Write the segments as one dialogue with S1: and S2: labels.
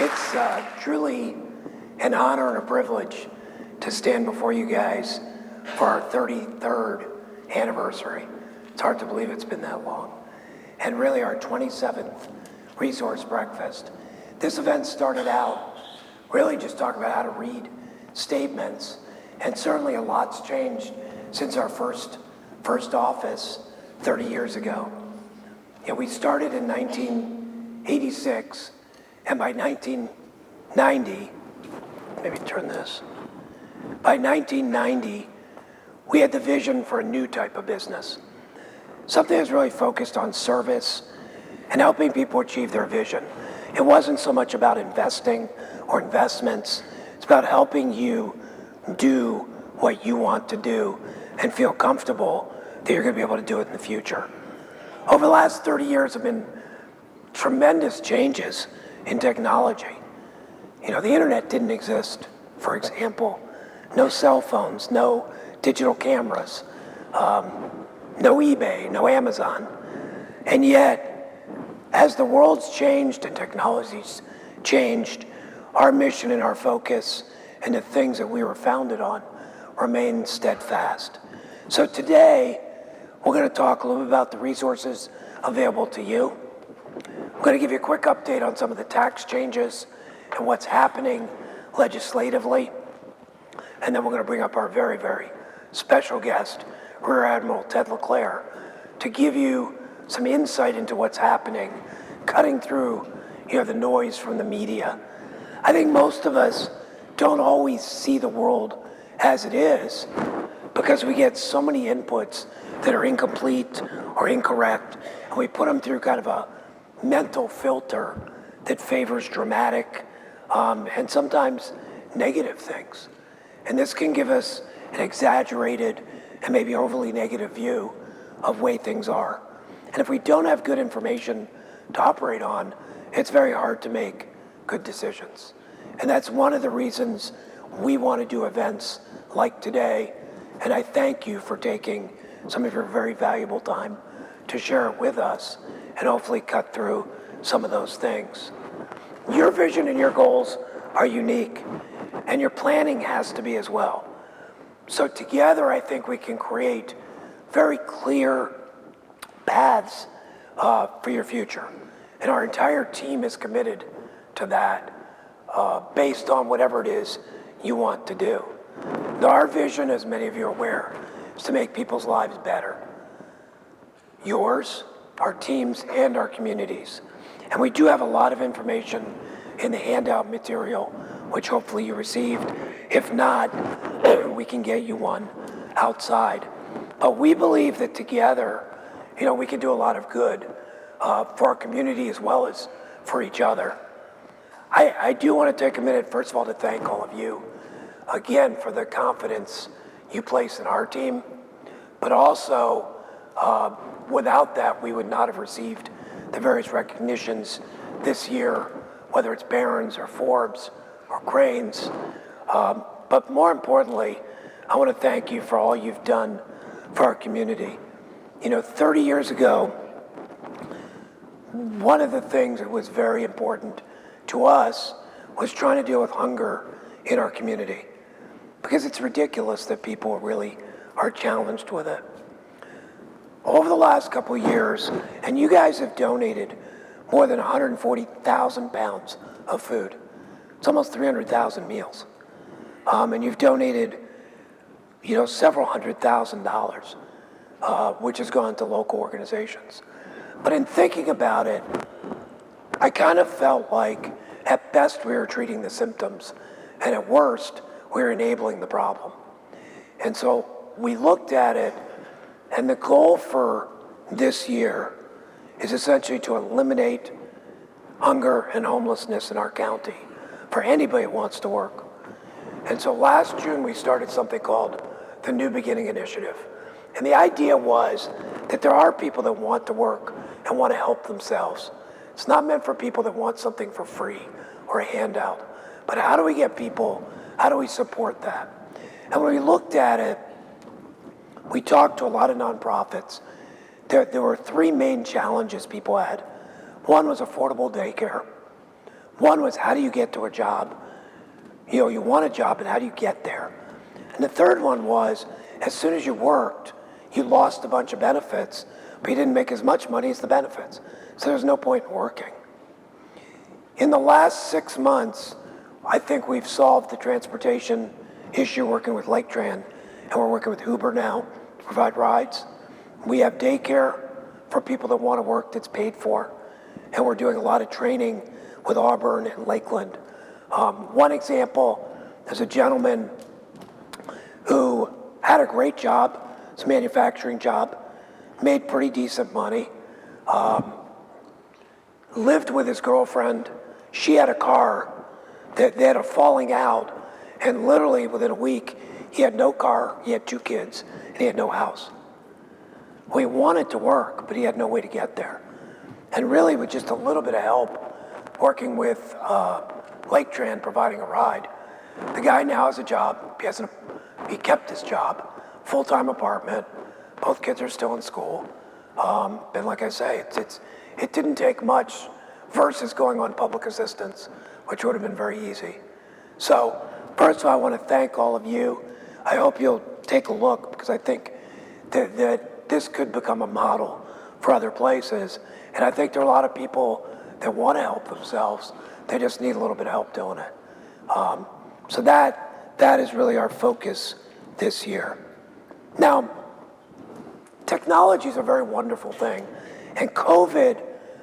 S1: It's truly an honor and a privilege to stand before you guys for our 33rd anniversary. It's hard to believe it's been that long. And really our 27th resource breakfast. This event started out really just talking about how to read statements, and certainly a lot's changed since our first office 30 years ago. Yeah, we started in 1986, and by 1990, maybe turn this, by 1990, we had the vision for a new type of business. Something that's really focused on service and helping people achieve their vision. It wasn't so much about investing or investments. It's about helping you do what you want to do and feel comfortable that you're going to be able to do it in the future. Over the last 30 years have been tremendous changes in technology. You know, the internet didn't exist, for example. No cell phones, no digital cameras, no eBay, no Amazon. And yet, as the world's changed and technology's changed, our mission and our focus and the things that we were founded on remain steadfast. So today, we're going to talk a little bit about the resources available to you. I'm going to give you a quick update on some of the tax changes and what's happening legislatively. And then we're going to bring up our very, very special guest, Rear Admiral Ted LeClair, to give you some insight into what's happening, cutting through the noise from the media. I think most of us don't always see the world as it is because we get so many inputs that are incomplete or incorrect, and we put them through kind of a mental filter that favors dramatic and sometimes negative things. And this can give us an exaggerated and maybe overly negative view of way things are. And if we don't have good information to operate on, it's very hard to make good decisions. And that's one of the reasons we want to do events like today. And I thank you for taking some of your very valuable time to share it with us and hopefully cut through some of those things. Your vision and your goals are unique, and your planning has to be as well. So together, I think we can create very clear paths for your future. And our entire team is committed to that based on whatever it is you want to do. Now, our vision, as many of you are aware, is to make people's lives better. Yours, our teams, and our communities. And we do have a lot of information in the handout material, which hopefully you received. If not, we can get you one outside. But we believe that together, we can do a lot of good for our community as well as for each other. I do want to take a minute, first of all, to thank all of you, again, for the confidence you place in our team. But also, without that, we would not have received the various recognitions this year, whether it's Barron's or Forbes or Cranes. But more importantly, I want to thank you for all you've done for our community. 30 years ago, one of the things that was very important to us was trying to deal with hunger in our community, because it's ridiculous that people really are challenged with it. Over the last couple of years, and you guys have donated more than 140,000 pounds of food. It's almost 300,000 meals. And you've donated, several $100,000, which has gone to local organizations. But in thinking about it, I kind of felt like at best we were treating the symptoms, and at worst, we were enabling the problem. And so we looked at it, and the goal for this year is essentially to eliminate hunger and homelessness in our county for anybody who wants to work. And so last June, we started something called the New Beginning Initiative. And the idea was that there are people that want to work and want to help themselves. It's not meant for people that want something for free or a handout. But how do we get people, how do we support that? And when we looked at it, we talked to a lot of nonprofits. There were three main challenges people had. One was affordable daycare. One was, how do you get to a job? You want a job, and how do you get there? And the third one was, as soon as you worked, you lost a bunch of benefits, but you didn't make as much money as the benefits. So there's no point in working. In the last 6 months, I think we've solved the transportation issue working with Lake Tran, and we're working with Uber now to provide rides. We have daycare for people that want to work that's paid for, and we're doing a lot of training with Auburn and Lakeland. One example, there's a gentleman who had a great job, it's a manufacturing job, made pretty decent money, lived with his girlfriend. She had a car that they had a falling out, and literally within a week, he had no car, he had 2 kids, and he had no house. Well, he wanted to work, but he had no way to get there. And really, with just a little bit of help, working with Lake Tran, providing a ride, the guy now has a job. He kept his job, full-time apartment. Both kids are still in school. And like I say, it didn't take much versus going on public assistance, which would have been very easy. So first of all, I want to thank all of you. I hope you'll take a look, because I think that this could become a model for other places. And I think there are a lot of people that want to help themselves. They just need a little bit of help doing it. So that is really our focus this year. Now, technology is a very wonderful thing, and COVID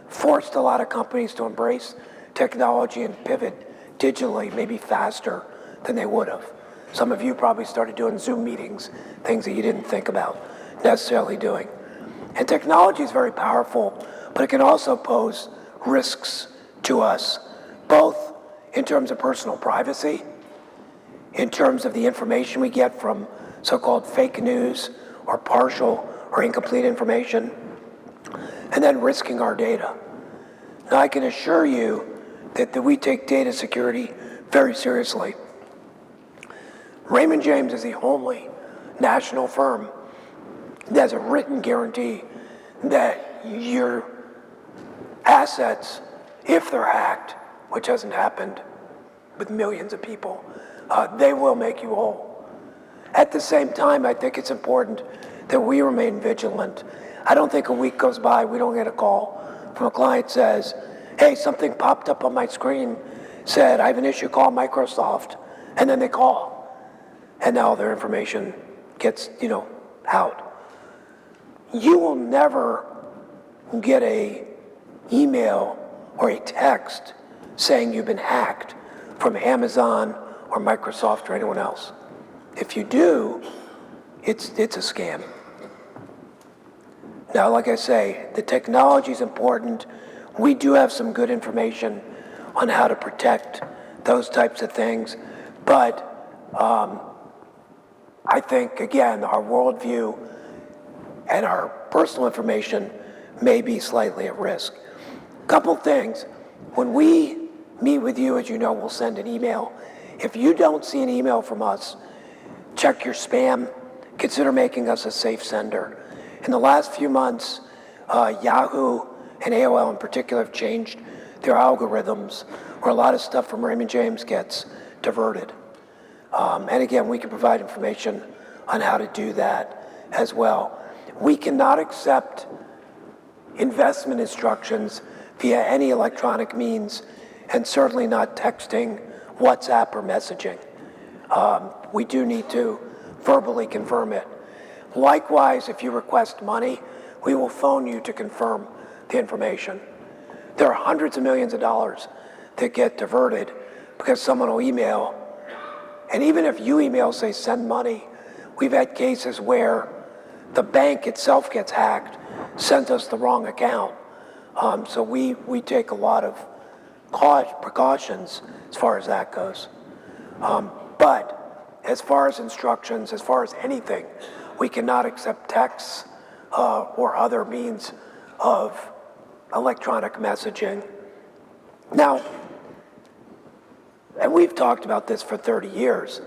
S1: forced a lot of companies to embrace technology and pivot digitally, maybe faster than they would have. Some of you probably started doing Zoom meetings, things that you didn't think about necessarily doing. And technology is very powerful, but it can also pose risks to us, both in terms of personal privacy, in terms of the information we get from so-called fake news or partial or incomplete information, and then risking our data. Now, I can assure you that we take data security very seriously. Raymond James is the only national firm that has a written guarantee that your assets, if they're hacked, which hasn't happened with millions of people, they will make you whole. At the same time, I think it's important that we remain vigilant. I don't think a week goes by, we don't get a call from a client says, hey, something popped up on my screen, said, I have an issue, call Microsoft, and then they call. And now their information gets, out. You will never get a email or a text saying you've been hacked from Amazon or Microsoft or anyone else. If you do, it's a scam. Now, like I say, the technology is important. We do have some good information on how to protect those types of things, but I think, again, our worldview and our personal information may be slightly at risk. Couple things. When we meet with you, as you know, we'll send an email. If you don't see an email from us, check your spam. Consider making us a safe sender. In the last few months, Yahoo and AOL in particular have changed their algorithms, where a lot of stuff from Raymond James gets diverted. And again, we can provide information on how to do that as well. We cannot accept investment instructions via any electronic means, and certainly not texting, WhatsApp, or messaging. We do need to verbally confirm it. Likewise, if you request money, we will phone you to confirm the information. There are hundreds of millions of dollars that get diverted because someone will email. And even if you email, say, send money, we've had cases where the bank itself gets hacked, sends us the wrong account. So we take a lot of precautions as far as that goes. But as far as instructions, as far as anything, we cannot accept texts or other means of electronic messaging. Now, and we've talked about this for 30 years,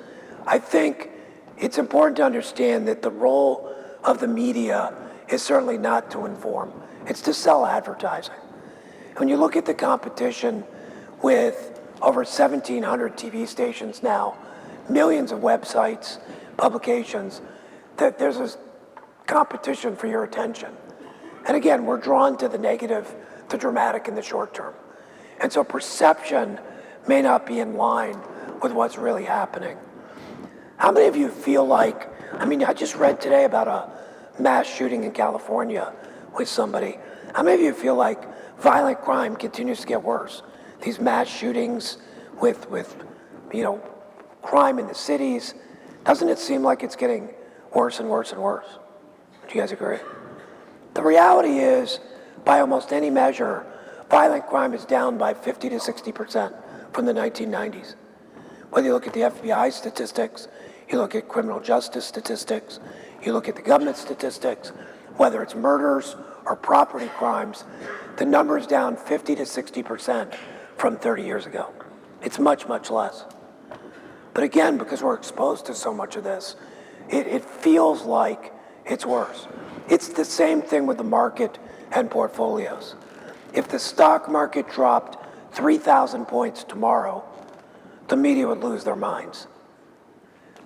S1: I think it's important to understand that the role of the media is certainly not to inform, it's to sell advertising. When you look at the competition, with over 1,700 TV stations now, millions of websites, publications, that there's this competition for your attention. And again, we're drawn to the negative, the dramatic in the short term. And so perception may not be in line with what's really happening. How many of you feel like, I just read today about a mass shooting in California with somebody. How many of you feel like violent crime continues to get worse? These mass shootings with crime in the cities, doesn't it seem like it's getting worse and worse and worse? Do you guys agree? The reality is, by almost any measure, violent crime is down by 50 to 60% from the 1990s. Whether you look at the FBI statistics, you look at criminal justice statistics, you look at the government statistics, whether it's murders or property crimes, the number's down 50 to 60% from 30 years ago. It's much, much less. But again, because we're exposed to so much of this, it feels like it's worse. It's the same thing with the market and portfolios. If the stock market dropped 3,000 points tomorrow, the media would lose their minds.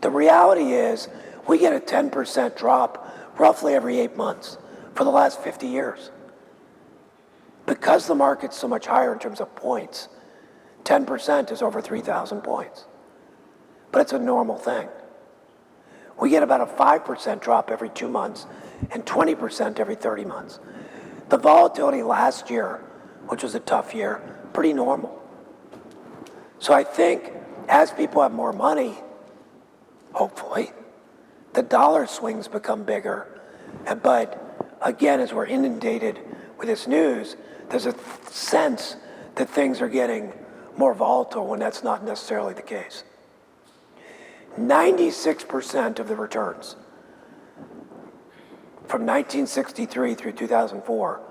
S1: The reality is we get a 10% drop roughly every 8 months for the last 50 years. Because the market's so much higher in terms of points, 10% is over 3,000 points. But it's a normal thing. We get about a 5% drop every 2 months and 20% every 30 months. The volatility last year, which was a tough year, pretty normal. So I think as people have more money, hopefully, the dollar swings become bigger. But again, as we're inundated with this news, there's a sense that things are getting more volatile when that's not necessarily the case. 96% of the returns from 1963 through 2004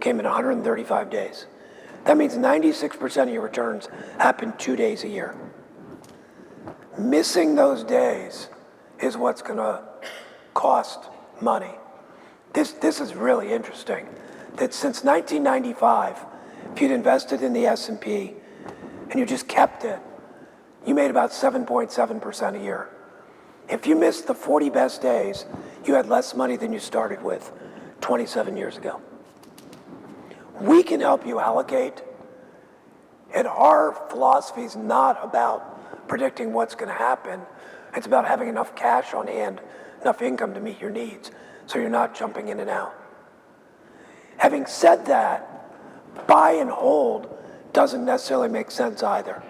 S1: came in 135 days. That means 96% of your returns happen 2 days a year. Missing those days is what's going to cost money. This is really interesting, that since 1995, if you'd invested in the S&P and you just kept it, you made about 7.7% a year. If you missed the 40 best days, you had less money than you started with 27 years ago. We can help you allocate, and our philosophy is not about predicting what's going to happen. It's about having enough cash on hand, enough income to meet your needs, so you're not jumping in and out. Having said that, buy and hold doesn't necessarily make sense either.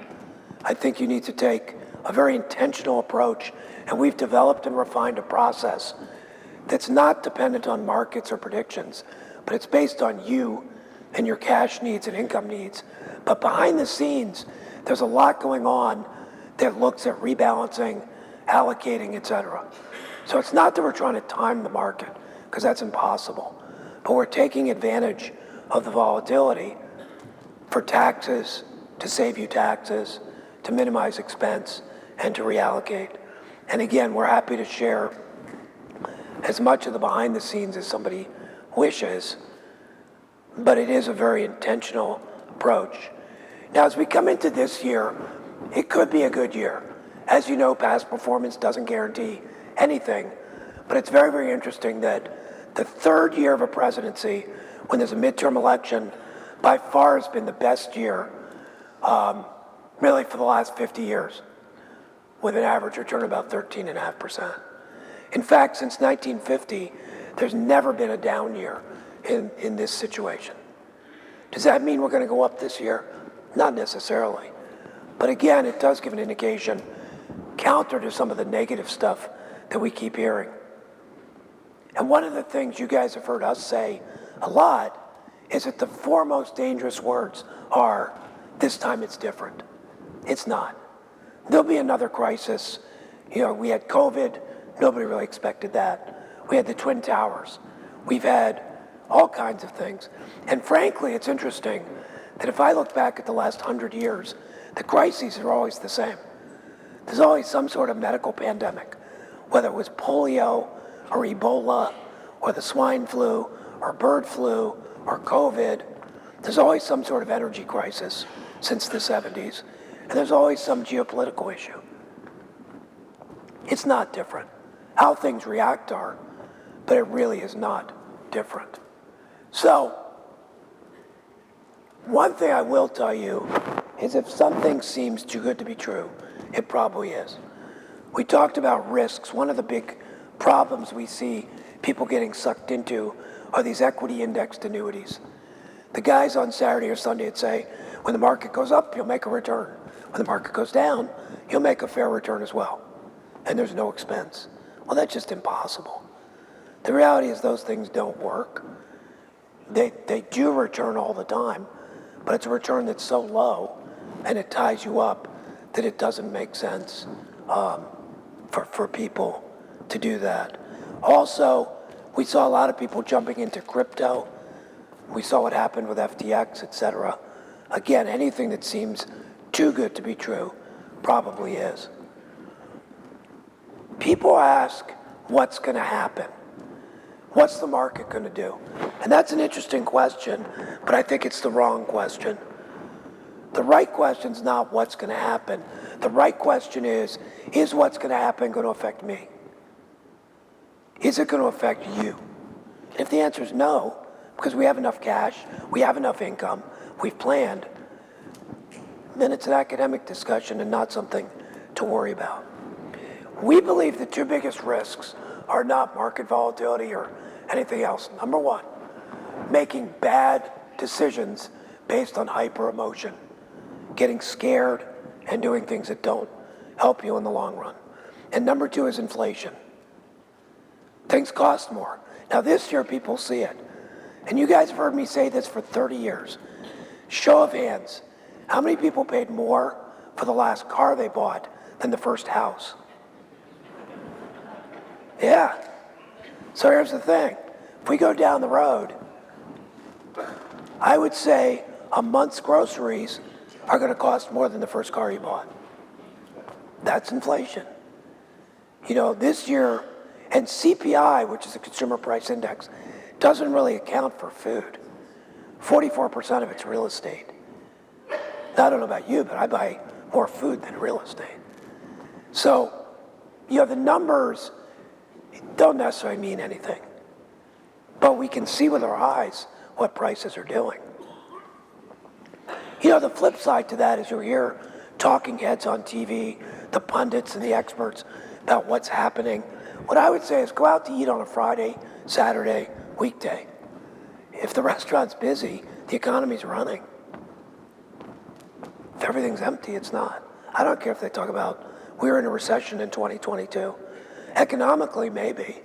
S1: I think you need to take a very intentional approach, and we've developed and refined a process that's not dependent on markets or predictions, but it's based on you and your cash needs and income needs. But behind the scenes, there's a lot going on that looks at rebalancing, allocating, et cetera. So it's not that we're trying to time the market, because that's impossible, but we're taking advantage of the volatility for taxes, to save you taxes, to minimize expense, and to reallocate. And again, we're happy to share as much of the behind the scenes as somebody wishes, but it is a very intentional approach. Now, as we come into this year, it could be a good year. As you know, past performance doesn't guarantee anything, but it's very, very interesting that the third year of a presidency, when there's a midterm election, by far has been the best year really for the last 50 years, with an average return of about 13.5%. In fact, since 1950, there's never been a down year in this situation. Does that mean we're going to go up this year? Not necessarily. But again, it does give an indication, counter to some of the negative stuff that we keep hearing. And one of the things you guys have heard us say a lot is that the four most dangerous words are, this time it's different. It's not. There'll be another crisis. We had COVID. Nobody really expected that. We had the Twin Towers. We've had all kinds of things. And frankly, it's interesting that if I look back at the last 100 years, the crises are always the same. There's always some sort of medical pandemic, whether it was polio or Ebola or the swine flu or bird flu or COVID. There's always some sort of energy crisis since the 70s, and there's always some geopolitical issue. It's not different. How things react are, but it really is not different. So, one thing I will tell you is if something seems too good to be true, it probably is. We talked about risks. One of the big problems we see people getting sucked into are these equity indexed annuities. The guys on Saturday or Sunday would say, when the market goes up, you'll make a return. When the market goes down, you'll make a fair return as well. And there's no expense. Well, that's just impossible. The reality is those things don't work. They do return all the time, but it's a return that's so low and it ties you up that it doesn't make sense for people to do that. Also, we saw a lot of people jumping into crypto. We saw what happened with FTX, et cetera. Again, anything that seems too good to be true probably is. People ask, what's going to happen? What's the market going to do? And that's an interesting question, but I think it's the wrong question. The right question is not what's going to happen. The right question is what's going to happen going to affect me? Is it going to affect you? If the answer is no, because we have enough cash, we have enough income, we've planned, then it's an academic discussion and not something to worry about. We believe the two biggest risks are not market volatility or anything else. Number one, making bad decisions based on hyper emotion, getting scared and doing things that don't help you in the long run. And number two is inflation. Things cost more. Now this year people see it. And you guys have heard me say this for 30 years. Show of hands, how many people paid more for the last car they bought than the first house? Yeah. So here's the thing. If we go down the road, I would say a month's groceries are going to cost more than the first car you bought. That's inflation. You know, this year, and CPI, which is the Consumer Price Index, doesn't really account for food. 44% of it's real estate. Now, I don't know about you, but I buy more food than real estate. So, you know, the numbers don't necessarily mean anything. But we can see with our eyes what prices are doing. You know, the flip side to that is you'll hear talking heads on TV, the pundits and the experts about what's happening. What I would say is go out to eat on a Friday, Saturday, weekday. If the restaurant's busy, the economy's running. If everything's empty, it's not. I don't care if they talk about we're in a recession in 2022. Economically, maybe,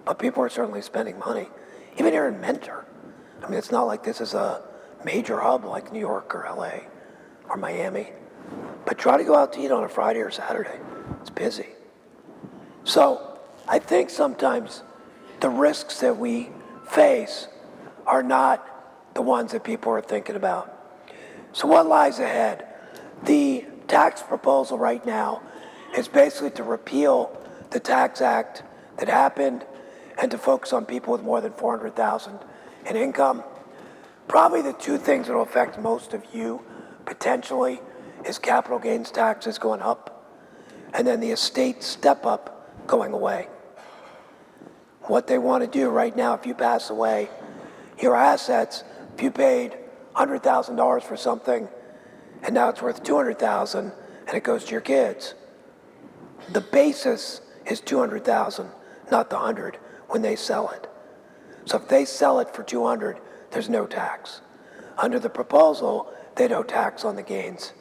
S1: but people are certainly spending money. Even here in Mentor. I mean, it's not like this is a major hub like New York or LA or Miami. But try to go out to eat on a Friday or Saturday. It's busy. So I think sometimes the risks that we face are not the ones that people are thinking about. So what lies ahead? The tax proposal right now is basically to repeal the Tax Act that happened and to focus on people with more than $400,000 in income. Probably the two things that will affect most of you potentially is capital gains taxes going up and then the estate step up going away. What they want to do right now, if you pass away, your assets, if you paid $100,000 for something and now it's worth $200,000 and it goes to your kids, the basis is $200,000, not the 100 when they sell it. So if they sell it for 200, there's no tax. Under the proposal, they don't tax on the gains.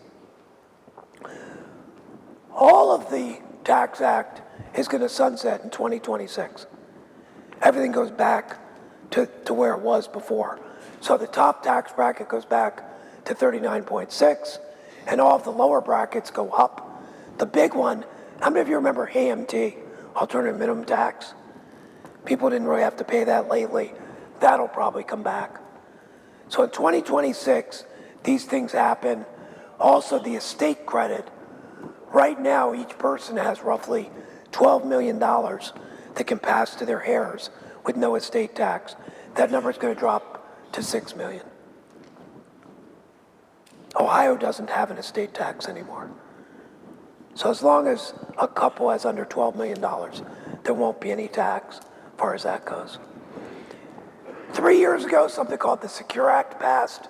S1: All of the Tax Act is going to sunset in 2026. Everything goes back to where it was before. So the top tax bracket goes back to 39.6, and all of the lower brackets go up. The big one, how many of you remember AMT, alternative minimum tax? People didn't really have to pay that lately. That'll probably come back. So in 2026, these things happen. Also, the estate credit. Right now, each person has roughly $12 million that can pass to their heirs with no estate tax. That number is going to drop to $6 million. Ohio doesn't have an estate tax anymore. So as long as a couple has under $12 million, there won't be any tax as far as that goes. 3 years ago, something called the Secure Act passed.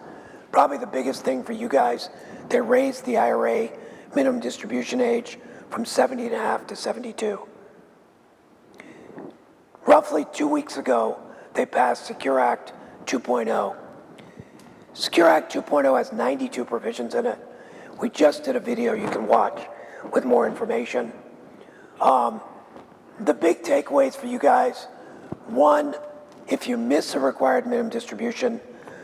S1: Probably the biggest thing for you guys, they raised the IRA minimum distribution age from 70.5 to 72. Roughly 2 weeks ago, they passed Secure Act 2.0. Secure Act 2.0 has 92 provisions in it. We just did a video you can watch with more information. The big takeaways for you guys, one, if you miss a required minimum distribution,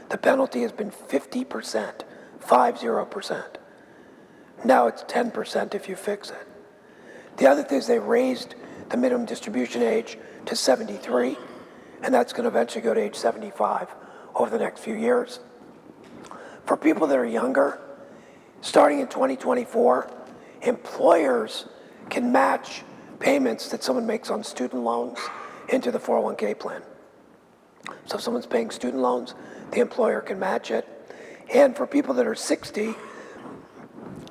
S1: the penalty has been 50%, 50%. Now it's 10% if you fix it. The other thing is they raised the minimum distribution age to 73, and that's going to eventually go to age 75 over the next few years. For people that are younger, starting in 2024, employers can match payments that someone makes on student loans into the 401k plan. So if someone's paying student loans, the employer can match it. And for people that are 60,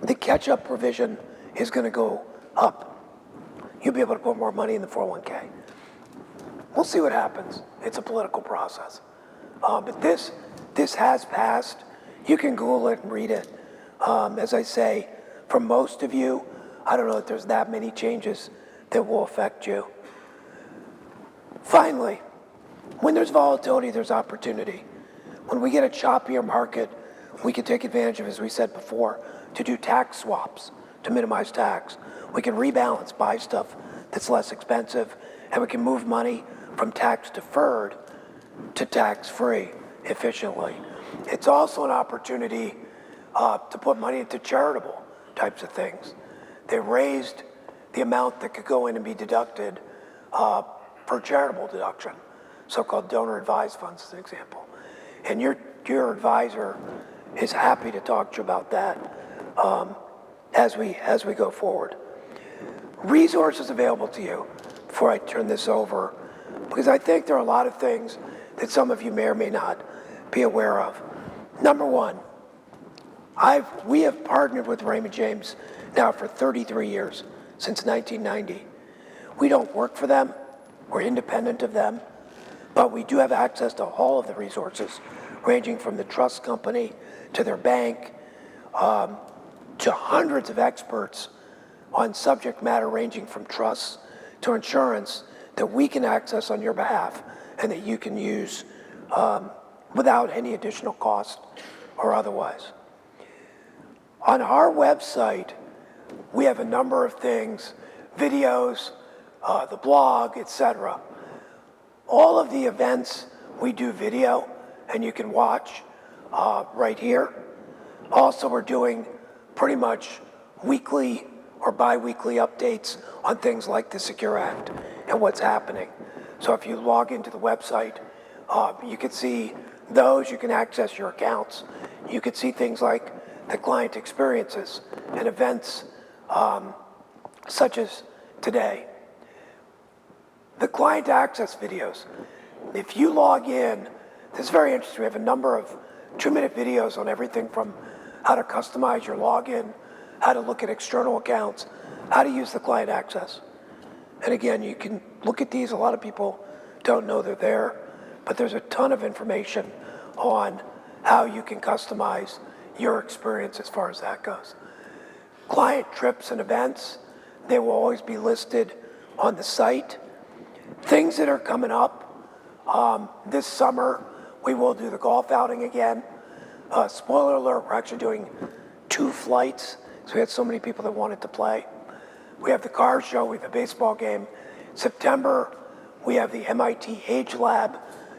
S1: the catch-up provision is going to go up. You'll be able to put more money in the 401k. We'll see what happens. It's a political process. But this has passed. You can Google it and read it. As I say, for most of you, I don't know if there's that many changes that will affect you. Finally, when there's volatility, there's opportunity. When we get a choppier market, we can take advantage of, as we said before, to do tax swaps to minimize tax. We can rebalance, buy stuff that's less expensive, and we can move money from tax deferred to tax free efficiently. It's also an opportunity to put money into charitable types of things. They raised the amount that could go in and be deducted for charitable deduction, so-called donor advised funds, as an example. And your advisor is happy to talk to you about that as we go forward. Resources available to you before I turn this over, because I think there are a lot of things that some of you may or may not be aware of. Number one, we have partnered with Raymond James now for 33 years, since 1990. We don't work for them, we're independent of them, but we do have access to all of the resources, ranging from the trust company to their bank, to hundreds of experts on subject matter ranging from trusts to insurance that we can access on your behalf and that you can use without any additional cost or otherwise. On our website, we have a number of things, videos, the blog, etc. All of the events, we do video, and you can watch right here. Also, we're doing pretty much weekly or bi-weekly updates on things like the Secure Act and what's happening. So if you log into the website, you can see those, you can access your accounts. You can see things like the client experiences and events such as today. The client access videos, if you log in, this is very interesting. We have a number of 2-minute videos on everything from how to customize your login, how to look at external accounts, how to use the client access. And again, you can look at these. A lot of people don't know they're there, but there's a ton of information on how you can customize your experience as far as that goes. Client trips and events, they will always be listed on the site. Things that are coming up, this summer, we will do the golf outing again. Spoiler alert, we're actually doing 2 flights, so we had so many people that wanted to play. We have the car show, we have the baseball game. September, we have the MIT Age Lab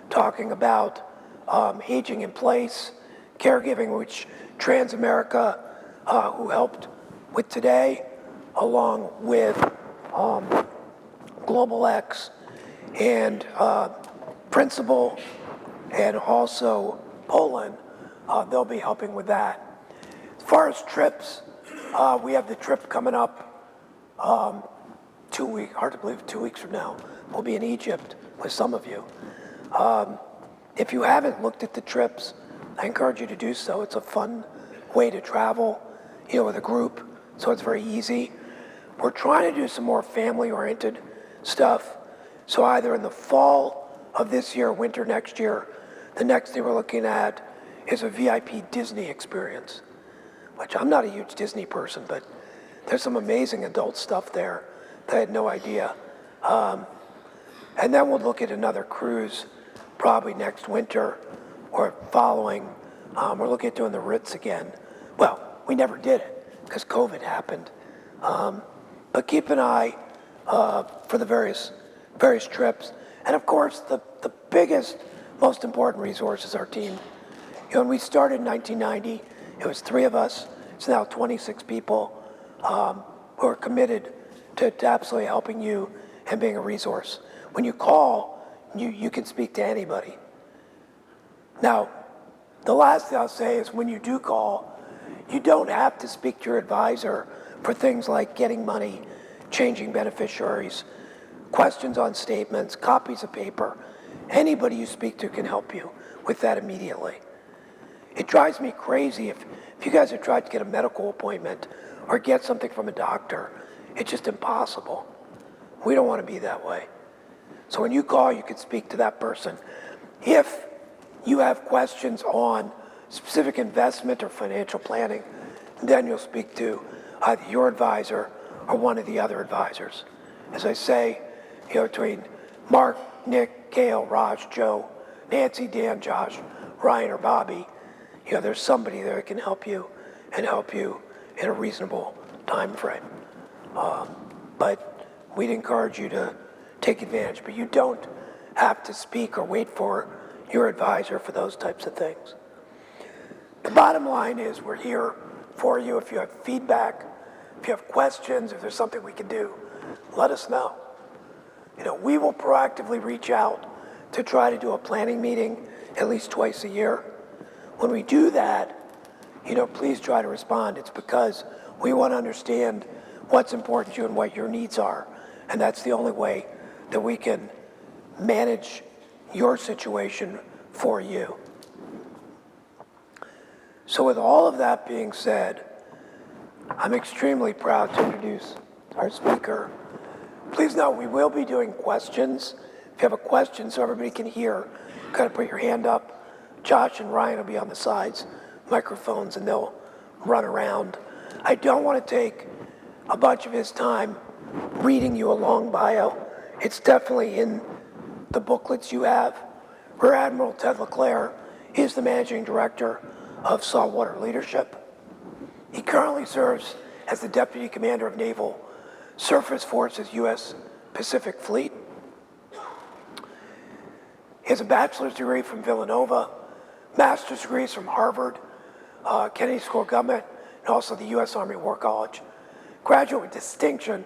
S1: talking about aging in place, caregiving, which Transamerica, who helped with today, along with Global X and Principal, and also Poland, they'll be helping with that. As far as trips, we have the trip coming up 2 weeks, hard to believe 2 weeks from now. We'll be in Egypt with some of you. If you haven't looked at the trips, I encourage you to do so. It's a fun way to travel, with a group, so it's very easy. We're trying to do some more family-oriented stuff. So either in the fall of this year, winter next year, the next thing we're looking at is a VIP Disney experience, which I'm not a huge Disney person, but there's some amazing adult stuff there that I had no idea. And then we'll look at another cruise probably next winter or following. We're looking at doing the Ritz again. Well, we never did it because COVID happened. But keep an eye for the various trips. And of course, the biggest, most important resource is our team. When we started in 1990, it was 3 of us. It's now 26 people who are committed to absolutely helping you and being a resource. When you call, you can speak to anybody. Now, the last thing I'll say is when you do call, you don't have to speak to your advisor for things like getting money, changing beneficiaries, questions on statements, copies of paper. Anybody you speak to can help you with that immediately. It drives me crazy if you guys have tried to get a medical appointment or get something from a doctor. It's just impossible. We don't want to be that way. So when you call, you can speak to that person. If you have questions on specific investment or financial planning, then you'll speak to either your advisor or one of the other advisors. As I say, between Mark, Nick, Gail, Raj, Joe, Nancy, Dan, Josh, Ryan, or Bobby, there's somebody there that can help you and help you in a reasonable time frame. But we'd encourage you to take advantage, but you don't have to speak or wait for your advisor for those types of things. The bottom line is we're here for you. If you have feedback, if you have questions, if there's something we can do, let us know. We will proactively reach out to try to do a planning meeting at least twice a year. When we do that, please try to respond. It's because we want to understand what's important to you and what your needs are. And that's the only way that we can manage your situation for you. So with all of that being said, I'm extremely proud to introduce our speaker. Please note, we will be doing questions. If you have a question so everybody can hear, kind of put your hand up. Josh and Ryan will be on the sides, microphones, and they'll run around. I don't want to take a bunch of his time reading you a long bio. It's definitely in the booklets you have. Rear Admiral Ted LeClair is the Managing Director of Saltwater Leadership. He currently serves as the Deputy Commander of Naval Surface Forces U.S. Pacific Fleet. He has a bachelor's degree from Villanova, master's degrees from Harvard, Kennedy School of Government, and also the U.S. Army War College. Graduate with distinction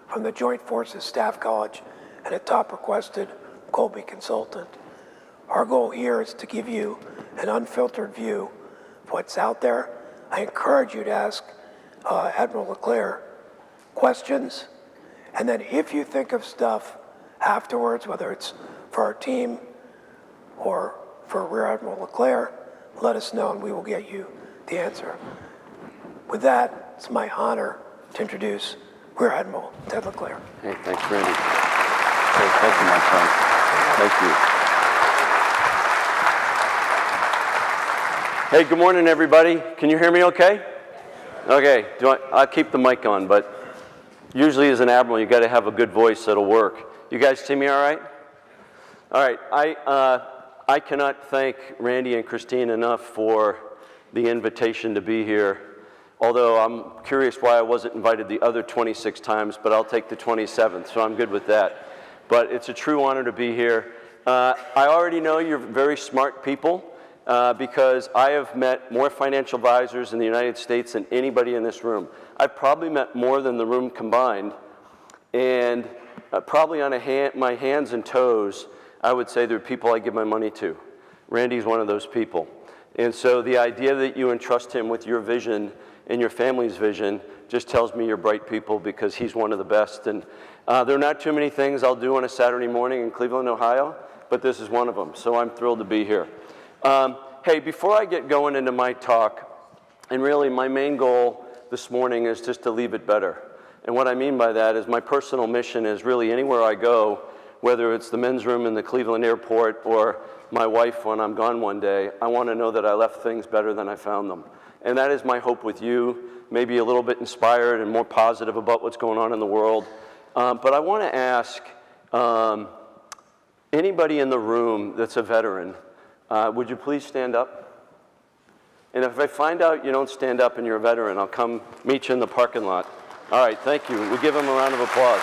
S1: from the Joint Forces Staff College and a top requested Colby consultant. Our goal here is to give you an unfiltered view of what's out there. I encourage you to ask Admiral LeClair questions, and then if you think of stuff afterwards, whether it's for our team or for Rear Admiral LeClair, let us know and we will get you the answer. With that, it's my honor to introduce Rear Admiral Ted LeClair.
S2: Hey, thanks, Randy. Hey, thank you, my friend. Thank you. Hey, good morning, everybody. Can you hear me okay? Okay, I'll keep the mic on, but usually as an admiral, you got to have a good voice that'll work. You guys see me all right? All right, I cannot thank Randy and Christine enough for the invitation to be here, although I'm curious why I wasn't invited the other 26 times, but I'll take the 27th, so I'm good with that. But it's a true honor to be here. I already know you're very smart people because I have met more financial advisors in the United States than anybody in this room. I've probably met more than the room combined, and probably on my hands and toes, I would say there are people I give my money to. Randy's one of those people. And so the idea that you entrust him with your vision and your family's vision just tells me you're bright people because he's one of the best. And there are not too many things I'll do on a Saturday morning in Cleveland, Ohio, but this is one of them. So I'm thrilled to be here. Hey, before I get going into my talk, And really, my main goal this morning is just to leave it better. And what I mean by that is my personal mission is really anywhere I go, whether it's the men's room in the Cleveland airport or my wife when I'm gone one day, I want to know that I left things better than I found them. And that is my hope with you, maybe a little bit inspired and more positive about what's going on in the world. But I want to ask anybody in the room that's a veteran, would you please stand up? And if I find out you don't stand up and you're a veteran, I'll come meet you in the parking lot. All right, thank you. We'll give them a round of applause.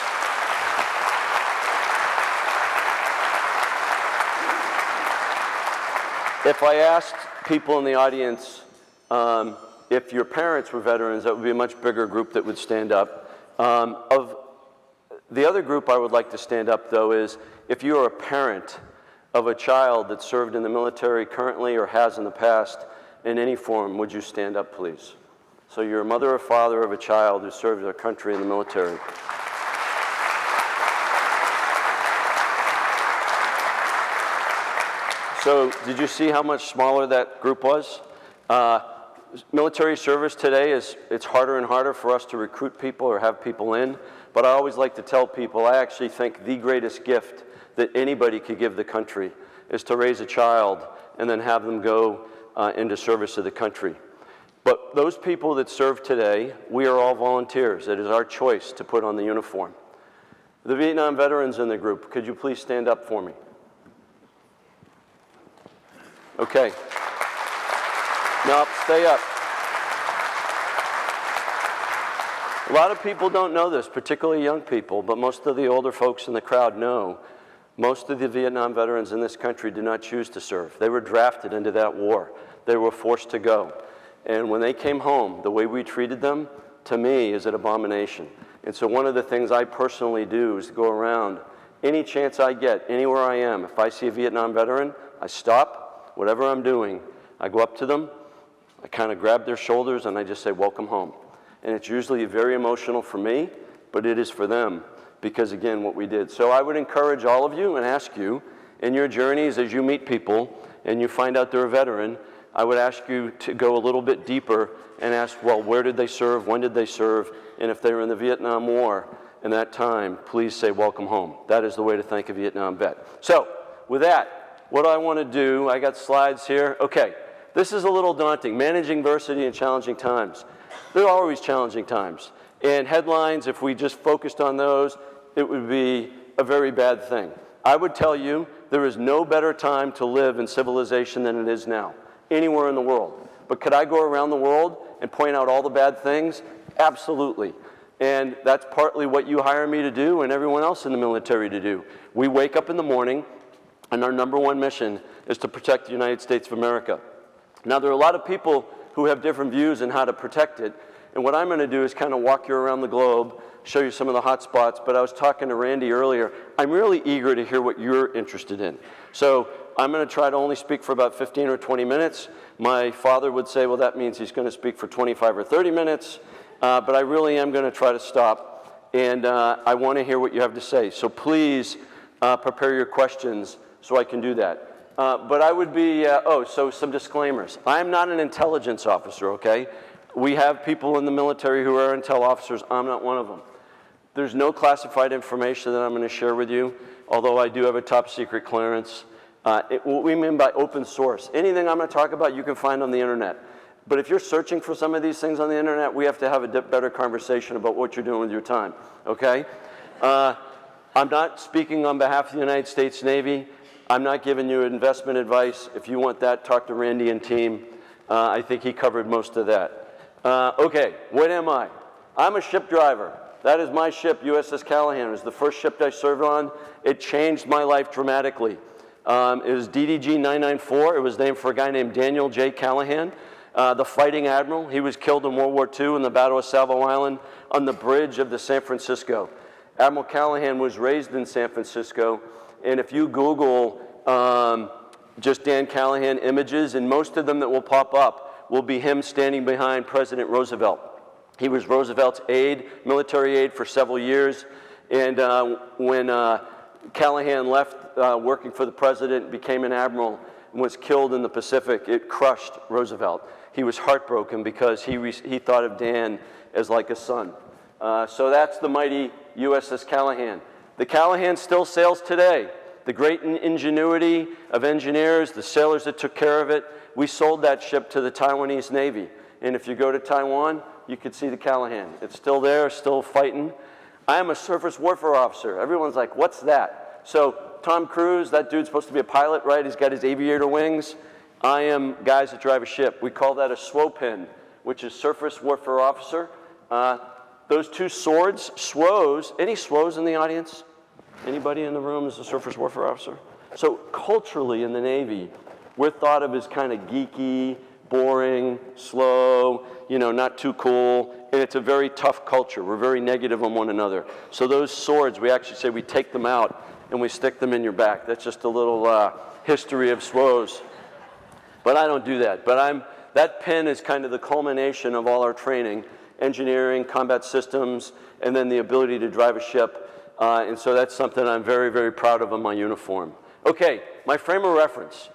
S2: If I asked people in the audience if your parents were veterans, that would be a much bigger group that would stand up. Of the other group I would like to stand up, though, is if you are a parent of a child that served in the military currently or has in the past in any form, would you stand up, please? So you're a mother or father of a child who served their country in the military. So did you see how much smaller that group was? Military service today it's harder and harder for us to recruit people or have people in, but I always like to tell people I actually think the greatest gift that anybody could give the country is to raise a child and then have them go into service of the country. But those people that serve today, we are all volunteers. It is our choice to put on the uniform. The Vietnam veterans in the group, could you please stand up for me? Okay. Now, stay up. A lot of people don't know this, particularly young people, but most of the older folks in the crowd know. Most of the Vietnam veterans in this country did not choose to serve. They were drafted into that war. They were forced to go. And when they came home, the way we treated them, to me, is an abomination. And so one of the things I personally do is go around, any chance I get, anywhere I am, if I see a Vietnam veteran, I stop, whatever I'm doing, I go up to them, I kind of grab their shoulders, and I just say, welcome home. And it's usually very emotional for me, but it is for them, because again, what we did. So I would encourage all of you and ask you, in your journeys as you meet people and you find out they're a veteran, I would ask you to go a little bit deeper and ask, well, where did they serve? When did they serve? And if they were in the Vietnam War in that time, please say welcome home. That is the way to thank a Vietnam vet. So with that, what I want to do, I got slides here. Okay, this is a little daunting. Managing adversity in challenging times. There are always challenging times. And headlines, if we just focused on those, it would be a very bad thing. I would tell you there is no better time to live in civilization than it is now, anywhere in the world. But could I go around the world and point out all the bad things? Absolutely. And that's partly what you hire me to do and everyone else in the military to do. We wake up in the morning, and our number one mission is to protect the United States of America. Now, there are a lot of people who have different views on how to protect it. And what I'm going to do is kind of walk you around the globe, show you some of the hot spots. But I was talking to Randy earlier. I'm really eager to hear what you're interested in. So I'm going to try to only speak for about 15 or 20 minutes. My father would say, well, that means he's going to speak for 25 or 30 minutes. But I really am going to try to stop. And I want to hear what you have to say. So please prepare your questions so I can do that. But I would be, so some disclaimers. I'm not an intelligence officer, okay? We have people in the military who are intel officers. I'm not one of them. There's no classified information that I'm going to share with you, although I do have a top secret clearance. What we mean by open source, anything I'm going to talk about you can find on the internet. But if you're searching for some of these things on the internet, we have to have a better conversation about what you're doing with your time, okay? I'm not speaking on behalf of the United States Navy. I'm not giving you investment advice. If you want that, talk to Randy and team. I think he covered most of that. Okay, what am I? I'm a ship driver. That is my ship, USS Callahan. It was the first ship I served on. It changed my life dramatically. It was DDG 994. It was named for a guy named Daniel J. Callahan, the fighting admiral. He was killed in World War II in the Battle of Salvo Island on the bridge of the San Francisco. Admiral Callahan was raised in San Francisco, and if you Google just Dan Callahan images, and most of them that will pop up will be him standing behind President Roosevelt. He was Roosevelt's aide, military aide for several years, and when Callahan left working for the president, became an admiral, and was killed in the Pacific, it crushed Roosevelt. He was heartbroken because he thought of Dan as like a son. So that's the mighty USS Callahan. The Callahan still sails today. The great ingenuity of engineers, the sailors that took care of it, we sold that ship to the Taiwanese Navy. And if you go to Taiwan, you could see the Callahan. It's still there, still fighting. I am a surface warfare officer. Everyone's like, what's that? So Tom Cruise, that dude's supposed to be a pilot, right? He's got his aviator wings. I am guys that drive a ship. We call that a SWOPIN, which is surface warfare officer. Those two swords, SWOs, any SWOs in the audience? Anybody in the room is a surface warfare officer? So culturally in the Navy, we're thought of as kind of geeky, boring, slow, not too cool, and it's a very tough culture. We're very negative on one another. So those swords, we actually say we take them out and we stick them in your back. That's just a little history of SWOs. But I don't do that. But that pin is kind of the culmination of all our training, engineering, combat systems, and then the ability to drive a ship. And so that's something I'm very, very proud of on my uniform. Okay, my frame of reference.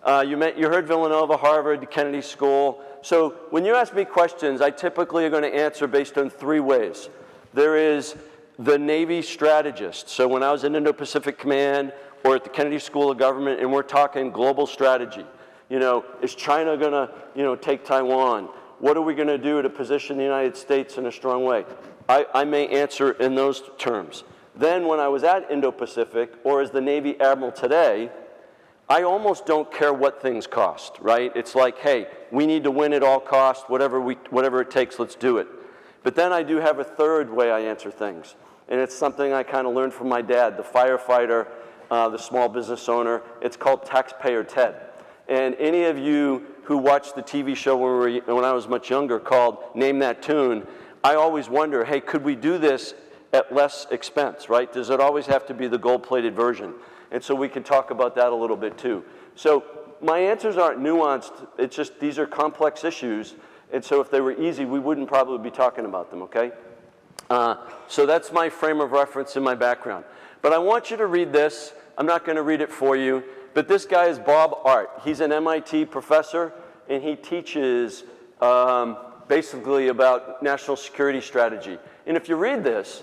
S2: You heard Villanova, Harvard, Kennedy School. So when you ask me questions, I typically are going to answer based on three ways. There is the Navy strategist. So when I was in Indo-Pacific Command or at the Kennedy School of Government, and we're talking global strategy. Is China going to, take Taiwan? What are we going to do to position the United States in a strong way? I may answer in those terms. Then when I was at Indo-Pacific, or as the Navy Admiral today, I almost don't care what things cost, right? It's like, hey, we need to win at all costs, whatever it takes, let's do it. But then I do have a third way I answer things, and it's something I kind of learned from my dad, the firefighter, the small business owner. It's called Taxpayer Ted. And any of you who watched the TV show when I was much younger called Name That Tune, I always wonder, hey, could we do this at less expense, right? Does it always have to be the gold-plated version? And so we can talk about that a little bit too. So my answers aren't nuanced. It's just these are complex issues. And so if they were easy, we wouldn't probably be talking about them, okay? So that's my frame of reference in my background. But I want you to read this. I'm not going to read it for you. But this guy is Bob Art. He's an MIT professor, and he teaches basically about national security strategy. And if you read this,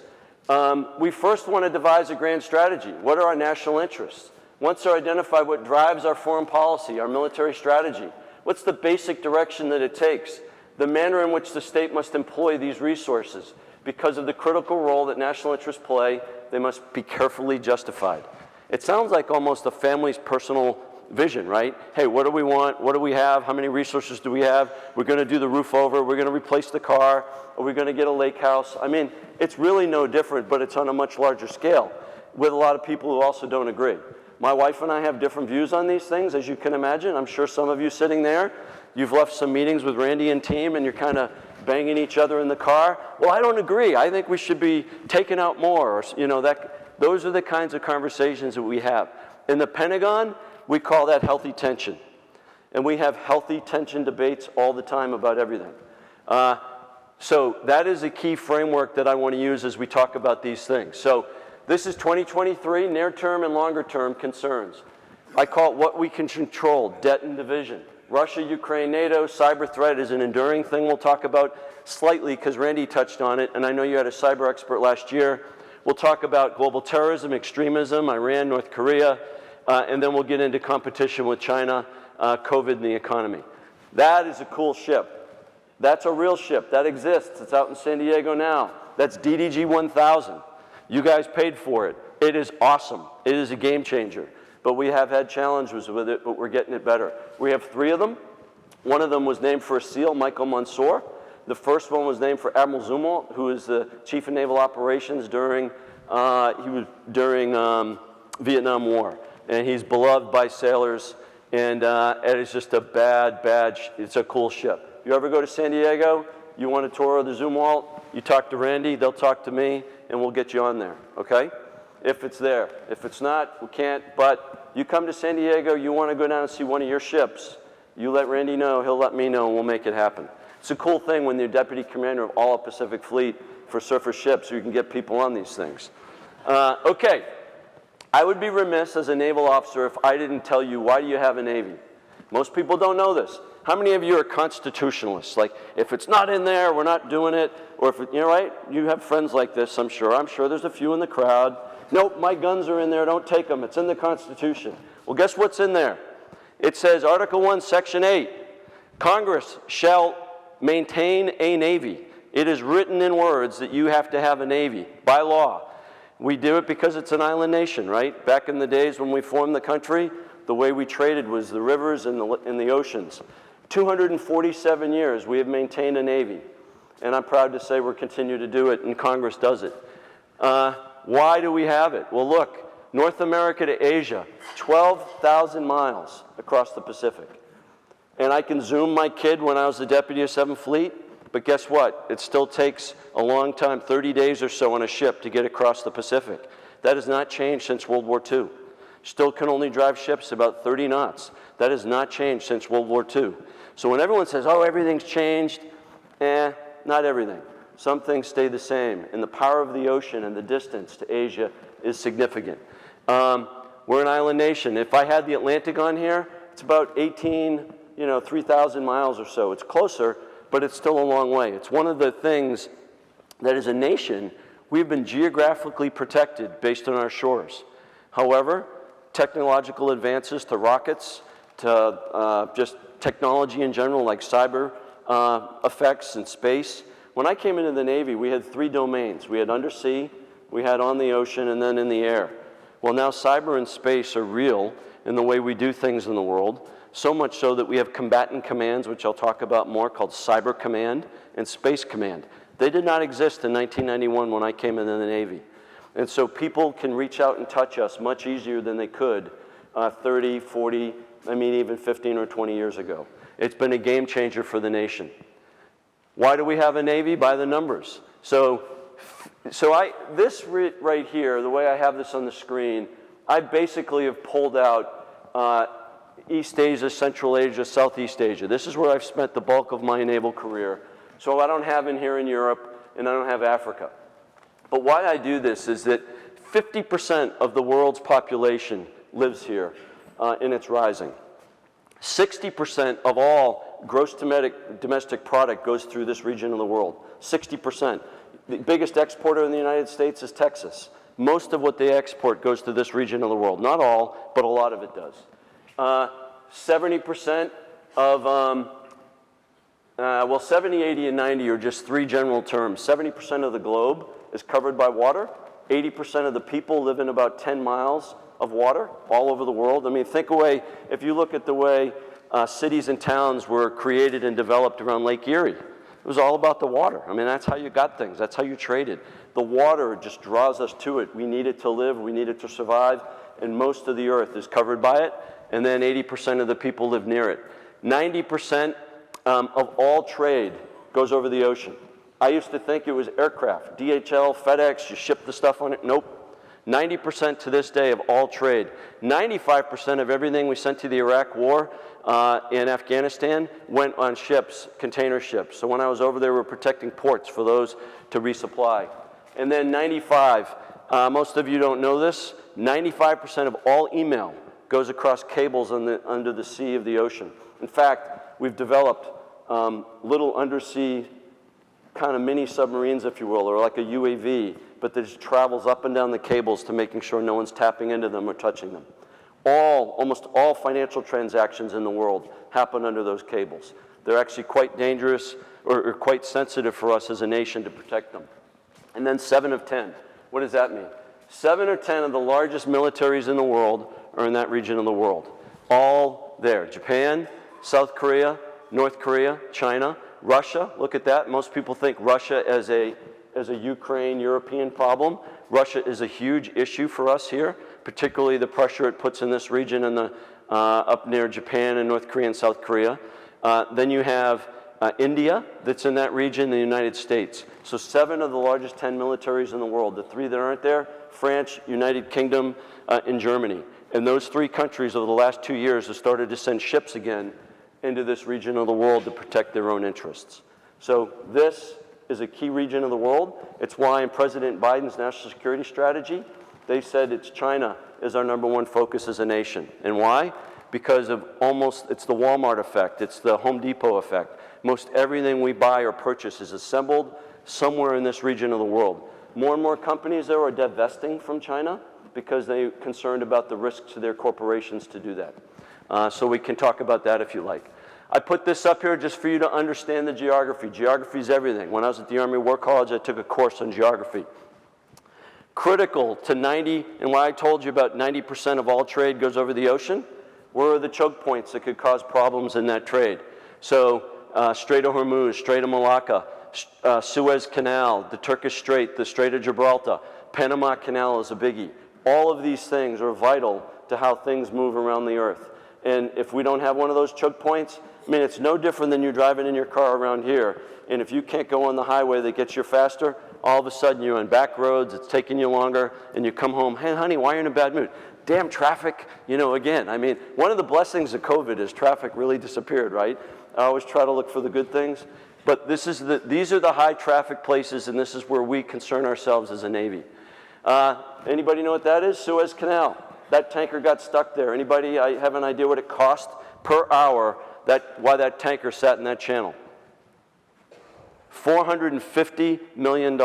S2: we first want to devise a grand strategy. What are our national interests? Once they're identified, what drives our foreign policy, our military strategy? What's the basic direction that it takes? The manner in which the state must employ these resources. Because of the critical role that national interests play, they must be carefully justified. It sounds like almost a family's personal vision, right? Hey, what do we want? What do we have? How many resources do we have? We're going to do the roof over. We're going to replace the car. Are we going to get a lake house? I mean, it's really no different, but it's on a much larger scale with a lot of people who also don't agree. My wife and I have different views on these things, as you can imagine. I'm sure some of you sitting there, you've left some meetings with Randy and team, and you're kind of banging each other in the car. Well, I don't agree. I think we should be taking out more. Those are the kinds of conversations that we have. In the Pentagon, we call that healthy tension. And we have healthy tension debates all the time about everything. So that is a key framework that I want to use as we talk about these things. So this is 2023, near-term and longer-term concerns. I call it what we can control, debt and division. Russia, Ukraine, NATO, cyber threat is an enduring thing we'll talk about slightly because Randy touched on it, and I know you had a cyber expert last year. We'll talk about global terrorism, extremism, Iran, North Korea, and then we'll get into competition with China, COVID, and the economy. That is a cool ship. That's a real ship. That exists. It's out in San Diego now. That's DDG 1000. You guys paid for it. It is awesome. It is a game changer. But we have had challenges with it, but we're getting it better. We have 3 of them. One of them was named for a SEAL, Michael Mansour. The first one was named for Admiral Zumwalt, who is the Chief of Naval Operations during Vietnam War. And he's beloved by sailors, and it is just a it's a cool ship. You ever go to San Diego, you want a tour of the Zumwalt, you talk to Randy, they'll talk to me, and we'll get you on there, okay? If it's there. If it's not, we can't, but you come to San Diego, you want to go down and see one of your ships, you let Randy know, he'll let me know, and we'll make it happen. It's a cool thing when you're deputy commander of all of Pacific Fleet for surface ships, so you can get people on these things. Okay, I would be remiss as a naval officer if I didn't tell you, why do you have a Navy? Most people don't know this. How many of you are constitutionalists? Like, if it's not in there, we're not doing it. Or if, you're right, you have friends like this, I'm sure. I'm sure there's a few in the crowd. Nope, my guns are in there, don't take them. It's in the Constitution. Well, guess what's in there? It says, Article 1, Section 8, Congress shall maintain a Navy. It is written in words that you have to have a Navy by law. We do it because it's an island nation, right? Back in the days when we formed the country, the way we traded was the rivers and the oceans. 247 years we have maintained a Navy, and I'm proud to say we'll continue to do it, and Congress does it. Why do we have it? Well, look, North America to Asia, 12,000 miles across the Pacific. And I can Zoom my kid when I was the deputy of 7th Fleet, but guess what? It still takes a long time, 30 days or so on a ship to get across the Pacific. That has not changed since World War II. Still can only drive ships about 30 knots. That has not changed since World War II. So when everyone says, oh, everything's changed, not everything. Some things stay the same, and the power of the ocean and the distance to Asia is significant. We're an island nation. If I had the Atlantic on here, it's about 3,000 miles or so. It's closer, but it's still a long way. It's one of the things that as a nation, we've been geographically protected based on our shores. However, technological advances to rockets, to just technology in general, like cyber effects in space. When I came into the Navy, we had 3 domains. We had undersea, we had on the ocean, and then in the air. Well, now cyber and space are real in the way we do things in the world, so much so that we have combatant commands, which I'll talk about more, called Cyber Command and Space Command. They did not exist in 1991 when I came into the Navy. And so people can reach out and touch us much easier than they could 30, 40, even 15 or 20 years ago. It's been a game changer for the nation. Why do we have a Navy? By the numbers. This right here, the way I have this on the screen, I basically have pulled out East Asia, Central Asia, Southeast Asia. This is where I've spent the bulk of my naval career. So I don't have in here in Europe, and I don't have Africa. But why I do this is that 50% of the world's population lives here, and it's rising. 60% of all gross domestic product goes through this region of the world. 60%. The biggest exporter in the United States is Texas. Most of what they export goes to this region of the world. Not all, but a lot of it does. 70% of, 70, 80, and 90 are just 3 general terms. 70% of the globe is covered by water. 80% of the people live in about 10 miles of water all over the world. If you look at the way cities and towns were created and developed around Lake Erie, it was all about the water. That's how you got things. That's how you traded. The water just draws us to it. We need it to live. We need it to survive. And most of the earth is covered by it. And then 80% of the people live near it. 90% of all trade goes over the ocean. I used to think it was aircraft, DHL, FedEx, you ship the stuff on it. Nope. 90% to this day of all trade. 95% of everything we sent to the Iraq War in Afghanistan went on ships, container ships. So when I was over there, we were protecting ports for those to resupply. And then 95, most of you don't know this, 95% of all email goes across cables under the sea of the ocean. In fact, we've developed little undersea kind of mini submarines, if you will, or like a UAV, but that just travels up and down the cables to making sure no one's tapping into them or touching them. Almost all financial transactions in the world happen under those cables. They're actually quite dangerous or quite sensitive for us as a nation to protect them. And then 7 of 10. What does that mean? 7 or 10 of the largest militaries in the world are in that region of the world. All there. Japan, South Korea, North Korea, China, Russia. Look at that. Most people think Russia as a Ukraine, European problem. Russia is a huge issue for us here, particularly the pressure it puts in this region and up near Japan and North Korea and South Korea. Then you have India that's in that region, the United States. So 7 of the largest 10 militaries in the world. The 3 that aren't there, France, United Kingdom, and Germany. And those 3 countries over the last 2 years have started to send ships again into this region of the world to protect their own interests. So this is a key region of the world. It's why in President Biden's national security strategy, they said it's China is our #1 focus as a nation. And why? Because of it's the Walmart effect, it's the Home Depot effect. Most everything we buy or purchase is assembled somewhere in this region of the world. More and more companies, though, are divesting from China because they're concerned about the risks to their corporations to do that. So we can talk about that if you like. I put this up here just for you to understand the geography. Geography is everything. When I was at the Army War College, I took a course on geography. Critical to 90, and when I told you about 90% of all trade goes over the ocean, where are the choke points that could cause problems in that trade? So Strait of Hormuz, Strait of Malacca, Suez Canal, the Turkish Strait, the Strait of Gibraltar, Panama Canal is a biggie. All of these things are vital to how things move around the earth. And if we don't have one of those choke points, I mean, it's no different than you driving in your car around here. And if you can't go on the highway that gets you faster, all of a sudden you're on back roads, it's taking you longer, and you come home, hey, honey, why are you in a bad mood? Damn traffic, again, I mean, one of the blessings of COVID is traffic really disappeared, right? I always try to look for the good things. But these are the high traffic places, and this is where we concern ourselves as a Navy. Anybody know what that is? Suez Canal. That tanker got stuck there. Anybody have an idea what it cost per hour why that tanker sat in that channel? $450 million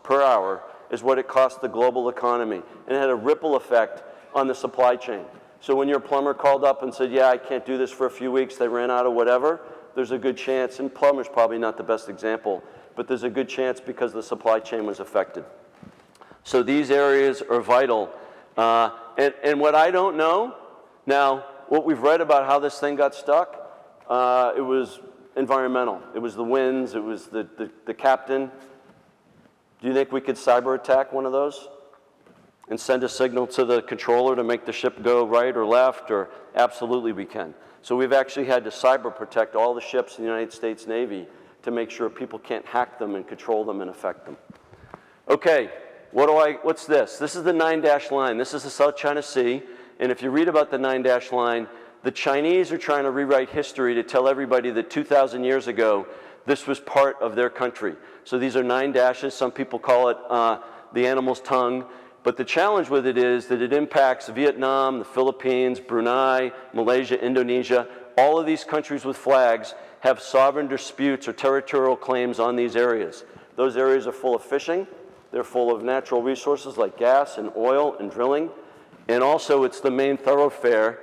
S2: per hour is what it cost the global economy. And it had a ripple effect on the supply chain. So when your plumber called up and said, yeah, I can't do this for a few weeks, they ran out of whatever, there's a good chance, and plumber's probably not the best example, but there's a good chance because the supply chain was affected. So these areas are vital. And what I don't know, now, what we've read about how this thing got stuck, it was environmental. It was the winds, it was the captain. Do you think we could cyber attack one of those and send a signal to the controller to make the ship go right or left? Or absolutely we can. So we've actually had to cyber protect all the ships in the United States Navy to make sure people can't hack them and control them and affect them. Okay, what's this? This is the 9-dash line. This is the South China Sea. And if you read about the 9-dash line, the Chinese are trying to rewrite history to tell everybody that 2,000 years ago, this was part of their country. So these are 9 dashes. Some people call it the animal's tongue. But the challenge with it is that it impacts Vietnam, the Philippines, Brunei, Malaysia, Indonesia. All of these countries with flags have sovereign disputes or territorial claims on these areas. Those areas are full of fishing. They're full of natural resources like gas and oil and drilling. And also it's the main thoroughfare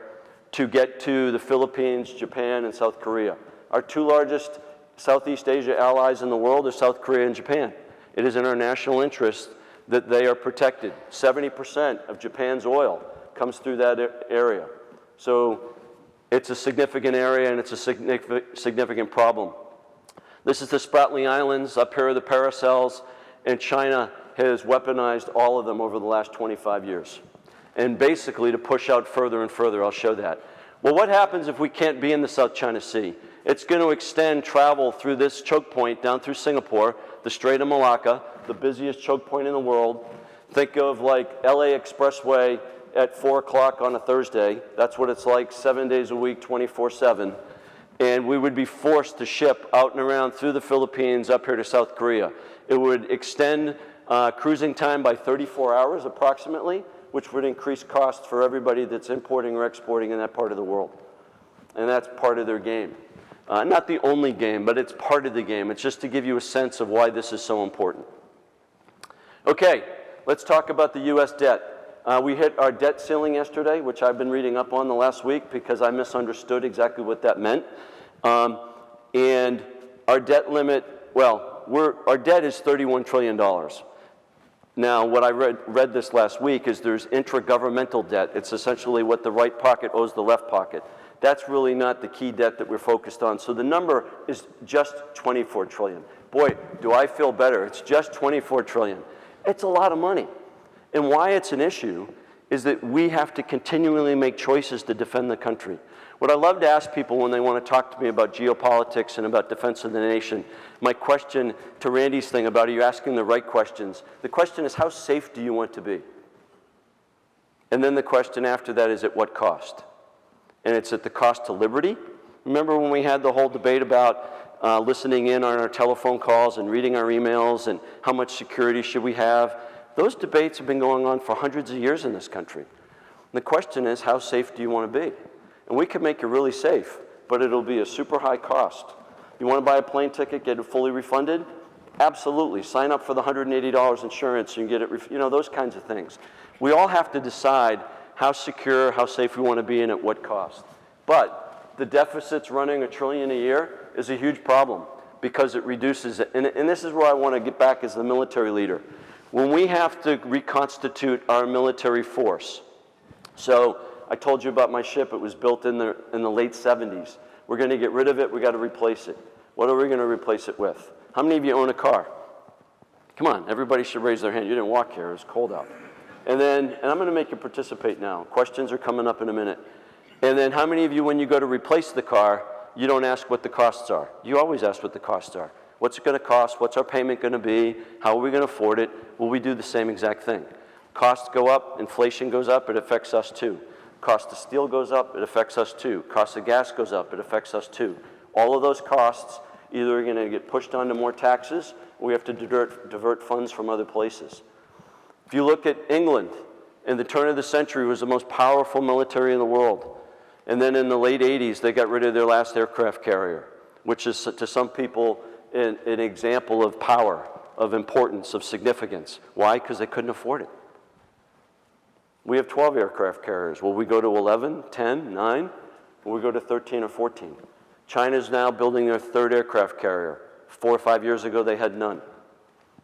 S2: to get to the Philippines, Japan, and South Korea. Our 2 largest Southeast Asia allies in the world are South Korea and Japan. It is in our national interest that they are protected. 70% of Japan's oil comes through that area. So it's a significant area and it's a significant problem. This is the Spratly Islands. Up here are the Paracels, and China has weaponized all of them over the last 25 years. And basically to push out further and further. I'll show that. Well, what happens if we can't be in the South China Sea? It's going to extend travel through this choke point down through Singapore, the Strait of Malacca, the busiest choke point in the world. Think of like LA Expressway at 4 o'clock on a Thursday. That's what it's like 7 days a week, 24/7. And we would be forced to ship out and around through the Philippines up here to South Korea. It would extend cruising time by 34 hours approximately, which would increase costs for everybody that's importing or exporting in that part of the world. And that's part of their game. Not the only game, but it's part of the game. It's just to give you a sense of why this is so important. Okay, let's talk about the U.S. debt. We hit our debt ceiling yesterday, which I've been reading up on the last week because I misunderstood exactly what that meant. And our debt limit, our debt is $31 trillion. Now, what I read this last week is there's intragovernmental debt. It's essentially what the right pocket owes the left pocket. That's really not the key debt that we're focused on. So the number is just 24 trillion. Boy, do I feel better. It's just 24 trillion. It's a lot of money. And why it's an issue is that we have to continually make choices to defend the country. What I love to ask people when they want to talk to me about geopolitics and about defense of the nation, my question to Randy's thing about are you asking the right questions? The question is, how safe do you want to be? And then the question after that is, at what cost? And it's at the cost to liberty. Remember when we had the whole debate about listening in on our telephone calls and reading our emails and how much security should we have? Those debates have been going on for hundreds of years in this country. And the question is, how safe do you want to be? And we can make it really safe, but it'll be a super high cost. You want to buy a plane ticket, get it fully refunded? Absolutely. Sign up for the $180 insurance and get it, those kinds of things. We all have to decide how secure, how safe we want to be and at what cost. But the deficit's running $1 trillion a year is a huge problem because it reduces it. And this is where I want to get back as the military leader. When we have to reconstitute our military force, so I told you about my ship, it was built in the late 70s. We're going to get rid of it, we got to replace it. What are we going to replace it with? How many of you own a car? Come on, everybody should raise their hand. You didn't walk here, it was cold out. And I'm going to make you participate now. Questions are coming up in a minute. And then how many of you, when you go to replace the car, you don't ask what the costs are? You always ask what the costs are. What's it going to cost? What's our payment going to be? How are we going to afford it? Will we do the same exact thing? Costs go up, inflation goes up, it affects us too. Cost of steel goes up, it affects us too. Cost of gas goes up, it affects us too. All of those costs either are going to get pushed onto more taxes, or we have to divert funds from other places. If you look at England, in the turn of the century, was the most powerful military in the world. And then in the late 80s, they got rid of their last aircraft carrier, which is to some people an example of power, of importance, of significance. Why? Because they couldn't afford it. We have 12 aircraft carriers. Will we go to 11, 10, 9? Will we go to 13 or 14? China's now building their third aircraft carrier. 4 or 5 years ago, they had none.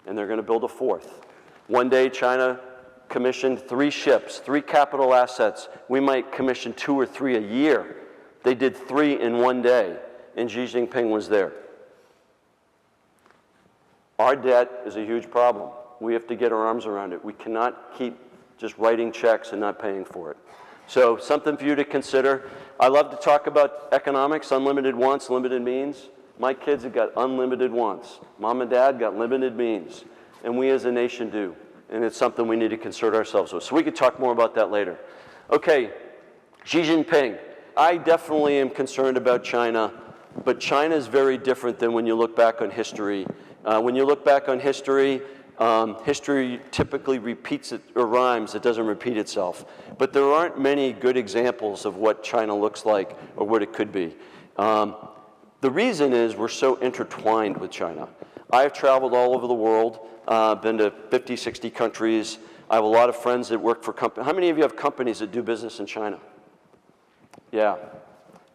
S2: And they're going to build a fourth. One day, China commissioned 3 ships, 3 capital assets. We might commission 2 or 3 a year. They did 3 in one day, and Xi Jinping was there. Our debt is a huge problem. We have to get our arms around it. We cannot keep just writing checks and not paying for it. So something for you to consider. I love to talk about economics, unlimited wants, limited means. My kids have got unlimited wants. Mom and dad got limited means. And we as a nation do. And it's something we need to concern ourselves with. So we could talk more about that later. Okay, Xi Jinping. I definitely am concerned about China, but China is very different than when you look back on history. When you look back on history, history typically repeats it or rhymes, it doesn't repeat itself. But there aren't many good examples of what China looks like or what it could be. The reason is we're so intertwined with China. I've traveled all over the world, been to 50, 60 countries. I have a lot of friends that work for companies. How many of you have companies that do business in China? Yeah.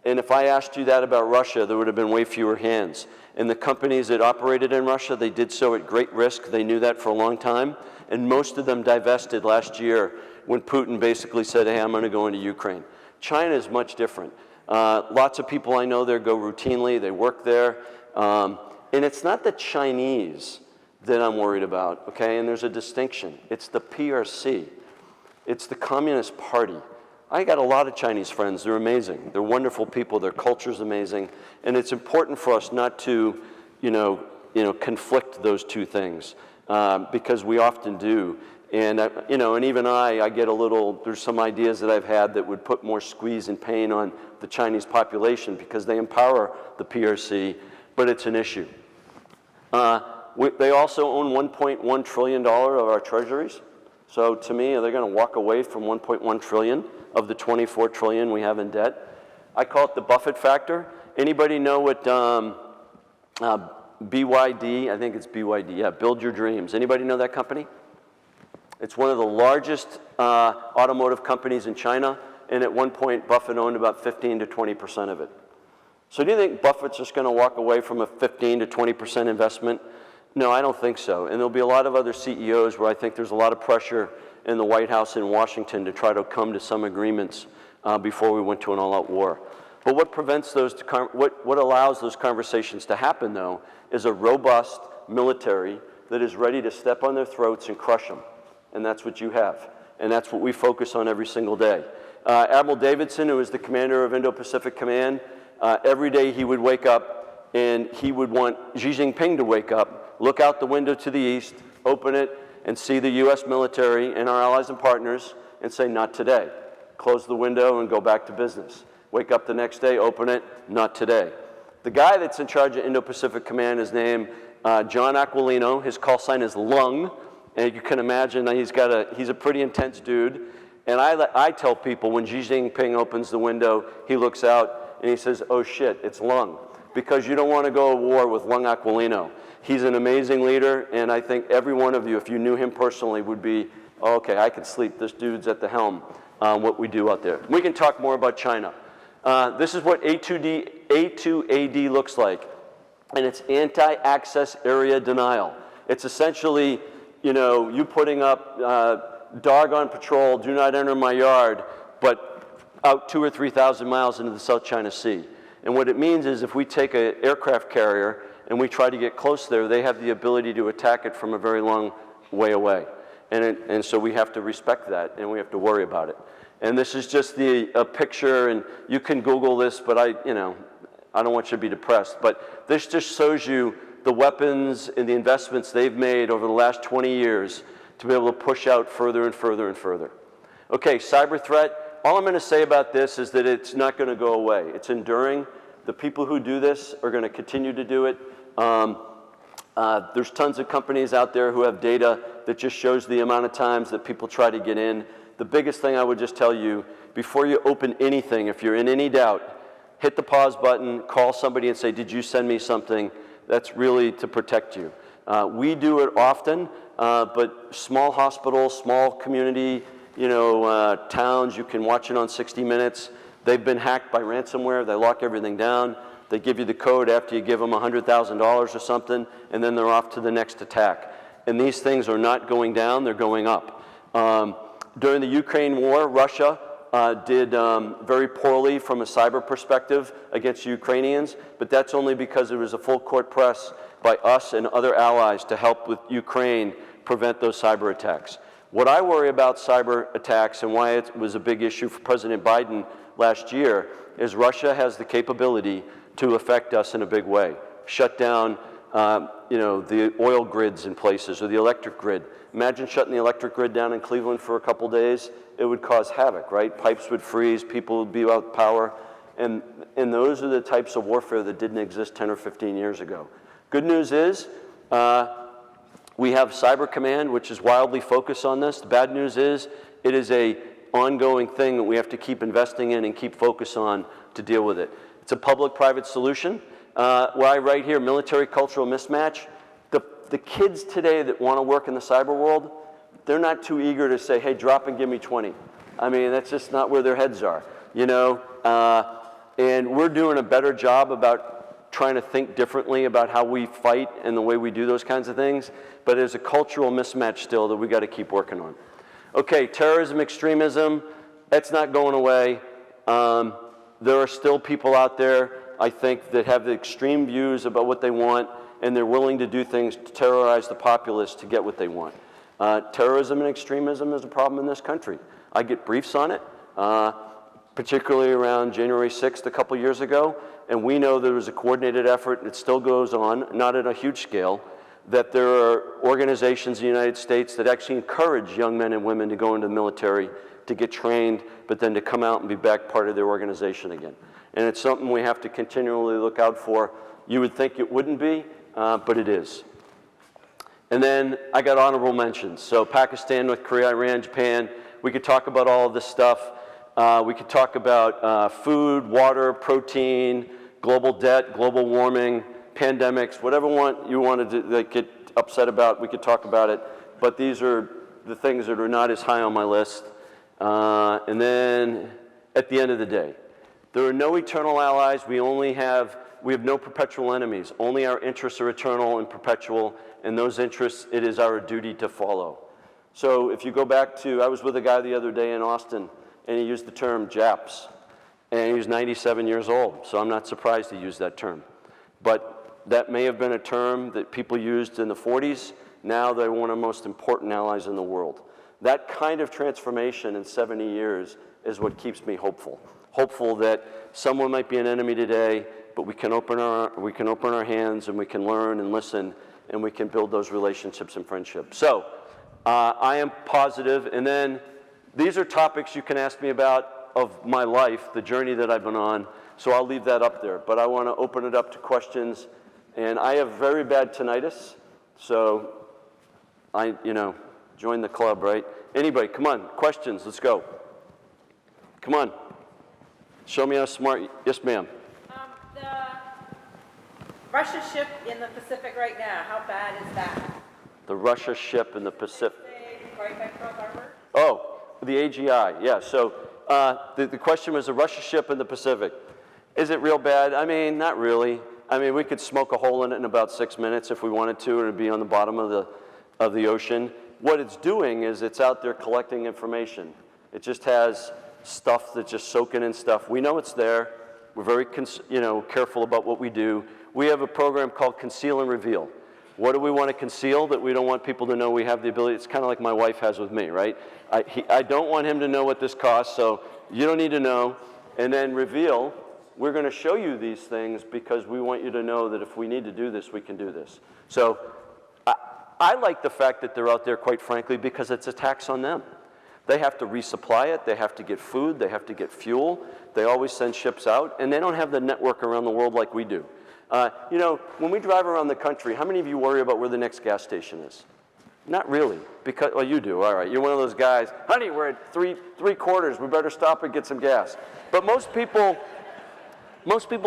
S2: And if I asked you that about Russia, there would have been way fewer hands. And the companies that operated in Russia, they did so at great risk. They knew that for a long time. And most of them divested last year when Putin basically said, hey, I'm going to go into Ukraine. China is much different. Lots of people I know there go routinely. They work there. And it's not the Chinese that I'm worried about, okay? And there's a distinction. It's the PRC. It's the Communist Party. I got a lot of Chinese friends. They're amazing. They're wonderful people. Their culture's amazing. And it's important for us not to, conflict those two things because we often do. And, and even I get a little, there's some ideas that I've had that would put more squeeze and pain on the Chinese population because they empower the PRC, but it's an issue. They also own $1.1 trillion of our treasuries. So to me, are they going to walk away from $1.1 trillion of the $24 trillion we have in debt? I call it the Buffett factor. Anybody know what BYD, I think it's BYD, yeah, Build Your Dreams. Anybody know that company? It's one of the largest automotive companies in China, and at one point, Buffett owned about 15 to 20% of it. So do you think Buffett's just going to walk away from a 15 to 20% investment? No, I don't think so. And there'll be a lot of other CEOs where I think there's a lot of pressure in the White House in Washington to try to come to some agreements before we went to an all-out war. But what prevents those, what allows those conversations to happen, though, is a robust military that is ready to step on their throats and crush them. And that's what you have. And that's what we focus on every single day. Admiral Davidson, who is the commander of Indo-Pacific Command, every day he would wake up and he would want Xi Jinping to wake up, look out the window to the east, open it, and see the U.S. military and our allies and partners and say, not today. Close the window and go back to business. Wake up the next day, open it, not today. The guy that's in charge of Indo-Pacific Command is named John Aquilino. His call sign is Lung, And you can imagine that he's a pretty intense dude. And I tell people when Xi Jinping opens the window, he looks out and he says, oh shit, it's Lung. Because you don't want to go to war with Lung Aquilino. He's an amazing leader, and I think every one of you, if you knew him personally, would be, oh, okay, I can sleep. This dude's at the helm on what we do out there. We can talk more about China. This is what A2AD looks like, and it's anti-access area denial. It's essentially, you putting up dog on patrol, do not enter my yard, but out 2,000 or 3,000 miles into the South China Sea. And what it means is if we take an aircraft carrier and we try to get close there, they have the ability to attack it from a very long way away. And so we have to respect that, and we have to worry about it. And this is just a picture, and you can Google this, but I don't want you to be depressed. But this just shows you the weapons and the investments they've made over the last 20 years to be able to push out further and further and further. Okay, cyber threat. All I'm going to say about this is that it's not going to go away. It's enduring. The people who do this are going to continue to do it. There's tons of companies out there who have data that just shows the amount of times that people try to get in. The biggest thing I would just tell you, before you open anything, if you're in any doubt, hit the pause button, call somebody and say, did you send me something? That's really to protect you. We do it often, but small hospitals, small community, towns, you can watch it on 60 Minutes. They've been hacked by ransomware. They lock everything down. They give you the code after you give them $100,000 or something, and then they're off to the next attack. And these things are not going down, they're going up. During the Ukraine war, Russia did very poorly from a cyber perspective against Ukrainians, but that's only because there was a full court press by us and other allies to help with Ukraine prevent those cyber attacks. What I worry about cyber attacks and why it was a big issue for President Biden last year is Russia has the capability to affect us in a big way. Shut down the oil grids in places or the electric grid. Imagine shutting the electric grid down in Cleveland for a couple days. It would cause havoc, right? Pipes would freeze, people would be without power. And those are the types of warfare that didn't exist 10 or 15 years ago. Good news is, we have Cyber Command, which is wildly focused on this. The bad news is it is an ongoing thing that we have to keep investing in and keep focus on to deal with it. It's a public-private solution. Where I write here, military cultural mismatch. The kids today that want to work in the cyber world, they're not too eager to say, hey, drop and give me 20. I mean, that's just not where their heads are, And we're doing a better job about trying to think differently about how we fight and the way we do those kinds of things. But there's a cultural mismatch still that we got to keep working on. Okay, terrorism, extremism, that's not going away. There are still people out there, I think, that have the extreme views about what they want, and they're willing to do things to terrorize the populace to get what they want. Terrorism and extremism is a problem in this country. I get briefs on it, particularly around January 6th a couple years ago, and we know there was a coordinated effort, and it still goes on, not at a huge scale, that there are organizations in the United States that actually encourage young men and women to go into the military, to get trained, but then to come out and be back part of their organization again. And it's something we have to continually look out for. You would think it wouldn't be, but it is. And then I got honorable mentions. So Pakistan, North Korea, Iran, Japan. We could talk about all of this stuff. We could talk about food, water, protein, global debt, global warming, pandemics, whatever you wanted to get upset about, we could talk about it. But these are the things that are not as high on my list. And then at the end of the day, there are no eternal allies. We have no perpetual enemies. Only our interests are eternal and perpetual, and those interests, it is our duty to follow. So if you go back to, I was with a guy the other day in Austin, and he used the term Japs, and he was 97 years old, so I'm not surprised he used that term. But that may have been a term that people used in the 40s. Now they're one of the most important allies in the world. That kind of transformation in 70 years is what keeps me hopeful. Hopeful that someone might be an enemy today, but we can open our hands and we can learn and listen and we can build those relationships and friendships. So I am positive. And then these are topics you can ask me about of my life, the journey that I've been on. So I'll leave that up there. But I want to open it up to questions. And I have very bad tinnitus, so Join the club, right? Anybody, come on, questions, let's go. Come on. Show me how smart, yes ma'am.
S3: The Russia ship in the Pacific right now, how bad is that?
S2: The Russia ship in the Pacific.
S3: Right by Pearl Harbor?
S2: Oh, the AGI, yeah. So the question was the Russia ship in the Pacific. Is it real bad? I mean, not really. I mean, we could smoke a hole in it in about 6 minutes if we wanted to, and it'd be on the bottom of the ocean. What it's doing is it's out there collecting information. It just has stuff that's just soaking in stuff. We know it's there. We're very careful about what we do. We have a program called Conceal and Reveal. What do we want to conceal that we don't want people to know we have the ability? It's kind of like my wife has with me, right? I don't want him to know what this costs, so you don't need to know. And then reveal, we're going to show you these things because we want you to know that if we need to do this, we can do this. So I like the fact that they're out there, quite frankly, because it's a tax on them. They have to resupply it, they have to get food, they have to get fuel, they always send ships out, and they don't have the network around the world like we do. When we drive around the country, how many of you worry about where the next gas station is? Not really, because, well, you do, all right. You're one of those guys, honey, we're at three quarters, we better stop and get some gas. But most people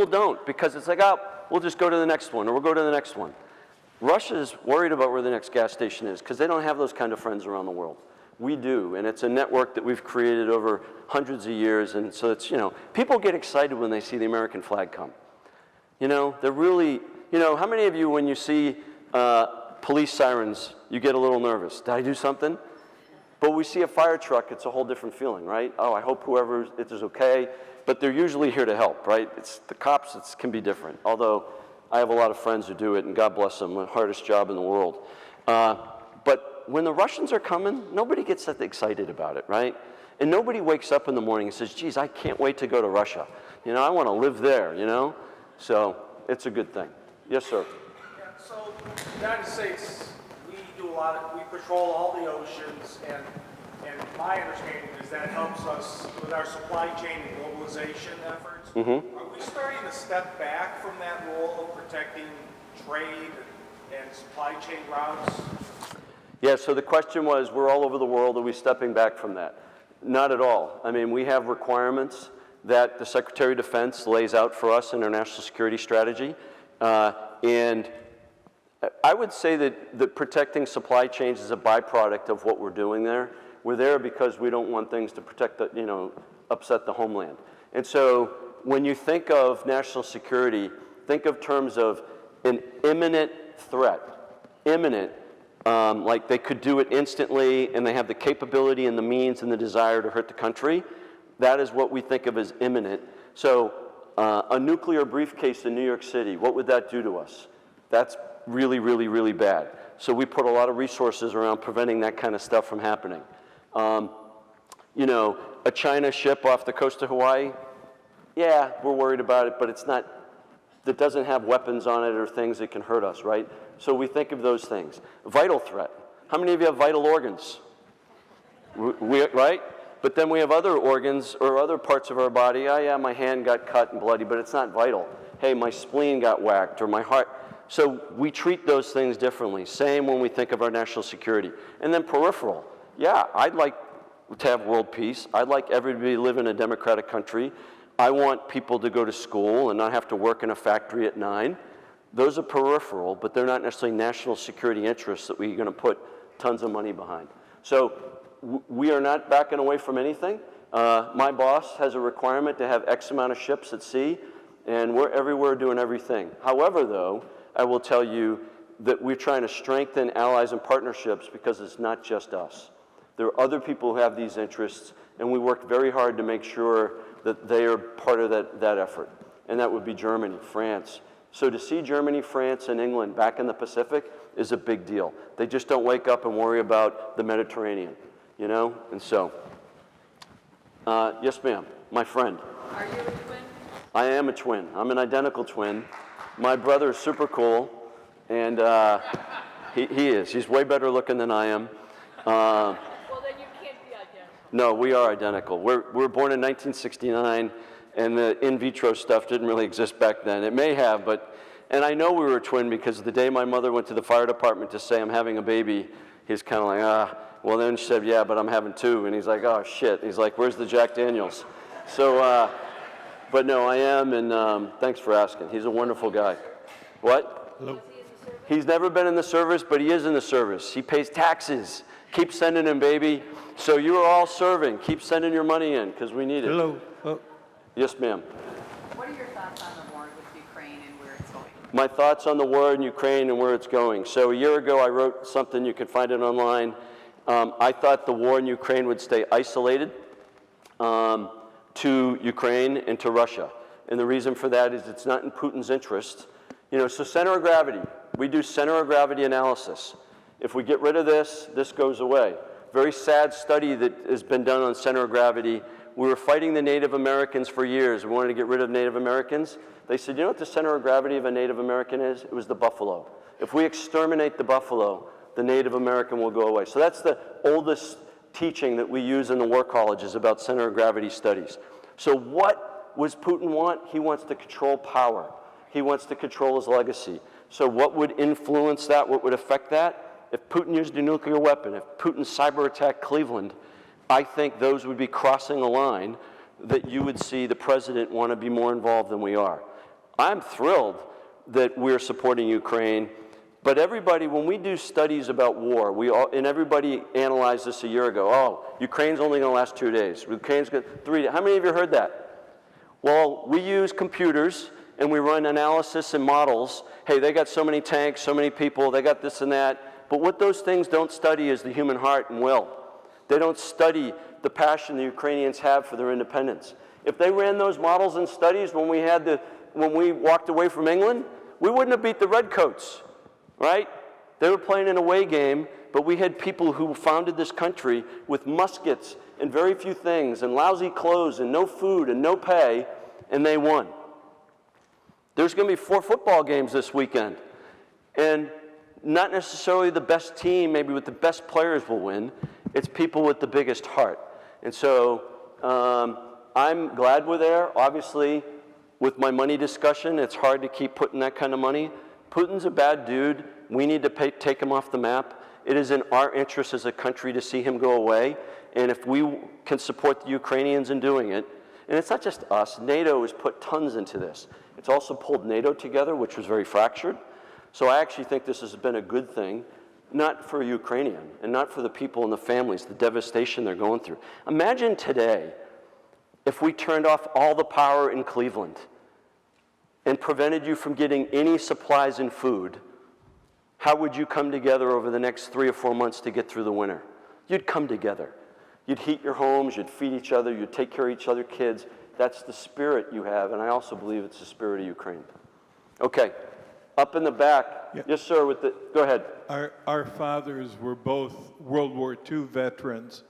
S2: don't, because it's like, oh, we'll just go to the next one, or we'll go to the next one. Russia's worried about where the next gas station is, because they don't have those kind of friends around the world. We do, and it's a network that we've created over hundreds of years, and so it's, people get excited when they see the American flag come. They're really, how many of you, when you see police sirens, you get a little nervous? Did I do something? But we see a fire truck, it's a whole different feeling, right? Oh, I hope whoever it is okay, but they're usually here to help, right? It's the cops, it can be different, although I have a lot of friends who do it, and God bless them, the hardest job in the world. But when the Russians are coming, nobody gets that excited about it, right? And nobody wakes up in the morning and says, geez, I can't wait to go to Russia. I want to live there, So it's a good thing. Yes, sir.
S4: Yeah, so the United States, we patrol all the oceans, and my understanding is that helps us with our supply chain and globalization efforts. Mm-hmm. Are we starting to step back from that role of protecting trade and supply chain routes?
S2: Yeah, so the question was, we're all over the world, are we stepping back from that? Not at all. I mean, we have requirements that the Secretary of Defense lays out for us in our national security strategy. And I would say that protecting supply chains is a byproduct of what we're doing there. We're there because we don't want things to upset the homeland. And so when you think of national security, think of terms of an imminent threat. Imminent, like they could do it instantly and they have the capability and the means and the desire to hurt the country. That is what we think of as imminent. So a nuclear briefcase in New York City, what would that do to us? That's really, really, really bad. So we put a lot of resources around preventing that kind of stuff from happening. A China ship off the coast of Hawaii, yeah, we're worried about it, but that doesn't have weapons on it or things that can hurt us, right? So we think of those things. Vital threat. How many of you have vital organs? Right? But then we have other organs or other parts of our body. Oh, yeah, my hand got cut and bloody, but it's not vital. Hey, my spleen got whacked or my heart. So we treat those things differently. Same when we think of our national security. And then peripheral. Yeah, I'd like to have world peace. I'd like everybody to live in a democratic country. I want people to go to school and not have to work in a factory at 9. Those are peripheral, but they're not necessarily national security interests that we're going to put tons of money behind. So we are not backing away from anything. My boss has a requirement to have X amount of ships at sea, and we're everywhere doing everything. However, though, I will tell you that we're trying to strengthen allies and partnerships because it's not just us. There are other people who have these interests, and we work very hard to make sure that they are part of that effort. And that would be Germany, France. So to see Germany, France, and England back in the Pacific is a big deal. They just don't wake up and worry about the Mediterranean, And so, yes, ma'am, my friend.
S3: Are you a twin?
S2: I am a twin. I'm an identical twin. My brother is super cool, and he is. He's way better looking than I am.
S3: Well, then you can't be identical.
S2: No, we are identical. We were born in 1969, and the in vitro stuff didn't really exist back then. It may have, and I know we were a twin because the day my mother went to the fire department to say I'm having a baby, he's kind of like, Well, then she said, yeah, but I'm having 2. And he's like, oh, shit. He's like, where's the Jack Daniels? So, but no, I am, and thanks for asking. He's a wonderful guy. What?
S5: Hello.
S2: He's never been in the service, but he is in the service. He pays taxes. Keep sending him, baby. So you are all serving. Keep sending your money in, because we need it.
S5: Hello. Oh.
S2: Yes, ma'am.
S6: What are your thoughts on the war with Ukraine and where it's going?
S2: My thoughts on the war in Ukraine and where it's going. So a year ago, I wrote something. You can find it online. I thought the war in Ukraine would stay isolated to Ukraine and to Russia. And the reason for that is it's not in Putin's interest. You know, so center of gravity. We do center of gravity analysis. If we get rid of this, this goes away. Very sad study that has been done on center of gravity. We were fighting the Native Americans for years. We wanted to get rid of Native Americans. They said, you know what the center of gravity of a Native American is? It was the buffalo. If we exterminate the buffalo, the Native American will go away. So that's the oldest teaching that we use in the war colleges about center of gravity studies. So what does Putin want? He wants to control power. He wants to control his legacy. So what would influence that? What would affect that? If Putin used a nuclear weapon, if Putin cyber attacked Cleveland, I think those would be crossing a line that you would see the president want to be more involved than we are. I'm thrilled that we're supporting Ukraine, but everybody, when we do studies about war, and everybody analyzed this a year ago, oh, Ukraine's only going to last 2 days. Ukraine's going to 3 days. How many of you heard that? Well, we use computers and we run analysis and models. Hey, they got so many tanks, so many people, they got this and that. But what those things don't study is the human heart and will. They don't study the passion the Ukrainians have for their independence. If they ran those models and studies when we walked away from England, we wouldn't have beat the Redcoats, right? They were playing an away game, but we had people who founded this country with muskets and very few things and lousy clothes and no food and no pay, and they won. There's going to be 4 football games this weekend, and not necessarily the best team, maybe with the best players will win. It's people with the biggest heart. And so I'm glad we're there. Obviously, with my money discussion, it's hard to keep putting that kind of money. Putin's a bad dude. We need to take him off the map. It is in our interest as a country to see him go away. And if we can support the Ukrainians in doing it, and it's not just us, NATO has put tons into this. It's also pulled NATO together, which was very fractured. So I actually think this has been a good thing, not for Ukrainian and not for the people and the families, the devastation they're going through. Imagine today if we turned off all the power in Cleveland and prevented you from getting any supplies and food. How would you come together over the next 3 or 4 months to get through the winter? You'd come together. You'd heat your homes, you'd feed each other, you'd take care of each other kids. That's the spirit you have, and I also believe it's the spirit of Ukraine. Okay, up in the back.
S5: Yeah.
S2: Yes, sir, go ahead.
S5: Our fathers were both World War II veterans.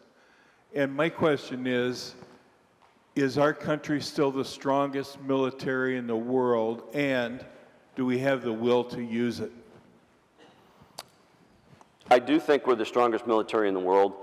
S5: And my question is our country still the strongest military in the world, and do we have the will to use it?
S2: I do think we're the strongest military in the world,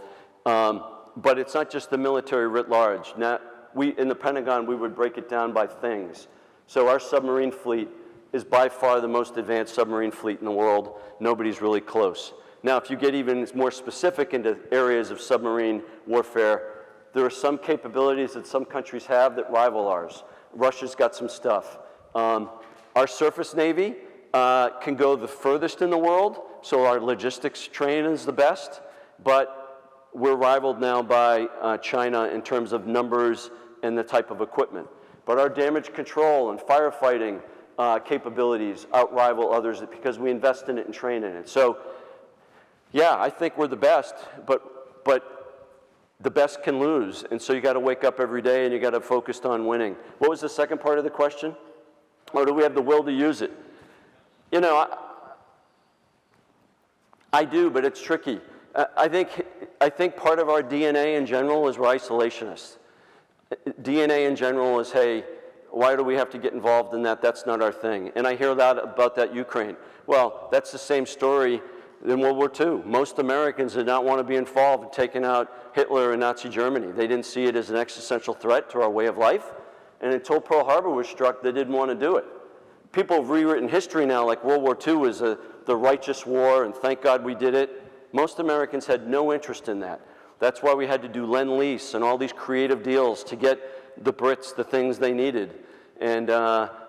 S2: but it's not just the military writ large. Now, in the Pentagon, we would break it down by things. So our submarine fleet is by far the most advanced submarine fleet in the world. Nobody's really close. Now, if you get even more specific into areas of submarine warfare, there are some capabilities that some countries have that rival ours. Russia's got some stuff. Our surface navy can go the furthest in the world, so our logistics training is the best, but we're rivaled now by China in terms of numbers and the type of equipment. But our damage control and firefighting capabilities outrival others because we invest in it and train in it. So, yeah, I think we're the best, but the best can lose, and so you got to wake up every day and you got to focus on winning. What was the second part of the question? Or do we have the will to use it? You know, I do, but it's tricky. I think part of our DNA in general is we're isolationists. DNA in general is, hey, why do we have to get involved in that? That's not our thing. And I hear that about that Ukraine. Well, that's the same story in World War II. Most Americans did not want to be involved in taking out Hitler and Nazi Germany. They didn't see it as an existential threat to our way of life. And until Pearl Harbor was struck, they didn't want to do it. People have rewritten history now like World War II was the righteous war, and thank God we did it. most Americans had no interest in that. That's why we had to do Lend-Lease and all these creative deals to get the Brits the things they needed. And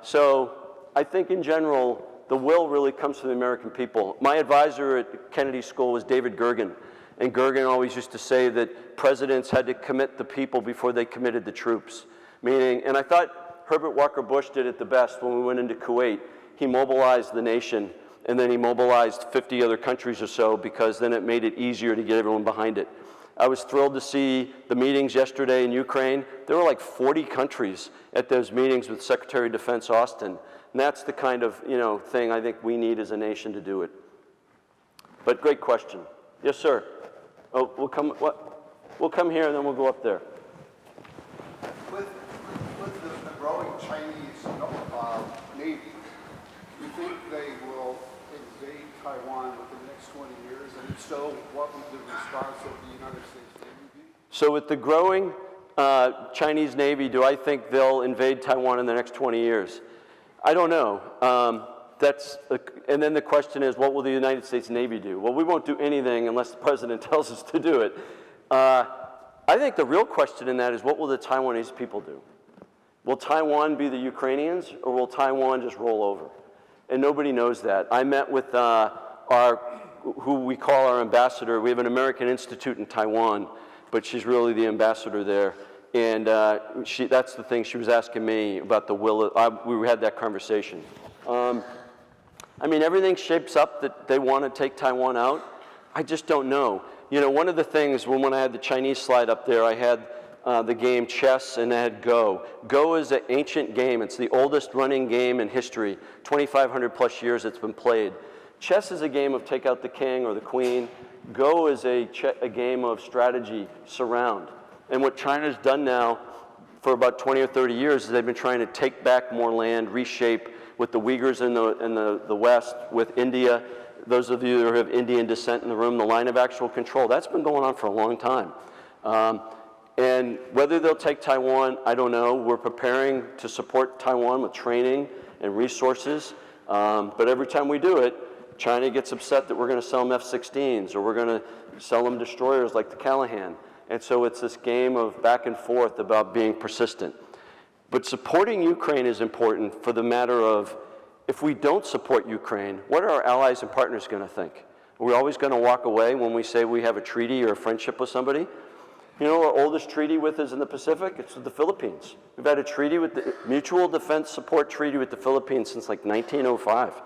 S2: so I think in general, the will really comes from the American people. My advisor at Kennedy School was David Gergen. And Gergen always used to say that presidents had to commit the people before they committed the troops. Meaning, and I thought Herbert Walker Bush did it the best when we went into Kuwait. He mobilized the nation, and then he mobilized 50 other countries or so, because then it made it easier to get everyone behind it. I was thrilled to see the meetings yesterday in Ukraine. There were like 40 countries at those meetings with Secretary of Defense Austin. And that's the kind of thing I think we need as a nation to do it. But great question. Yes, sir. Oh, we'll come here and then we'll go up there.
S7: With the growing Chinese Navy, do you think they will invade Taiwan within the next 20 years? And if so, what would the response of the United States Navy be? So
S2: with the growing Chinese Navy, do I think they'll invade Taiwan in the next 20 years? I don't know. And then the question is, what will the United States Navy do? Well, we won't do anything unless the president tells us to do it. I think the real question in that is, what will the Taiwanese people do? Will Taiwan be the Ukrainians, or will Taiwan just roll over? And nobody knows that. I met with who we call our ambassador. We have an American Institute in Taiwan, but she's really the ambassador there. And that's the thing she was asking me about the will. We had that conversation. I mean, everything shapes up that they want to take Taiwan out. I just don't know. One of the things, when I had the Chinese slide up there, I had the game chess and I had Go. Go is an ancient game. It's the oldest running game in history. 2,500 plus years it's been played. Chess is a game of take out the king or the queen. Go is a game of strategy, surround. And what China's done now for about 20 or 30 years is they've been trying to take back more land, reshape, with the Uyghurs in the West, with India. Those of you who have Indian descent in the room, the line of actual control, that's been going on for a long time. And whether they'll take Taiwan, I don't know. We're preparing to support Taiwan with training and resources. But every time we do it, China gets upset that we're going to sell them F-16s or we're going to sell them destroyers like the Callahan. And so it's this game of back and forth about being persistent. But supporting Ukraine is important for the matter of, if we don't support Ukraine, what are our allies and partners going to think? Are we always going to walk away when we say we have a treaty or a friendship with somebody? Our oldest treaty with is in the Pacific. It's with the Philippines. We've had a treaty with the Mutual Defense Support Treaty with the Philippines since like 1905.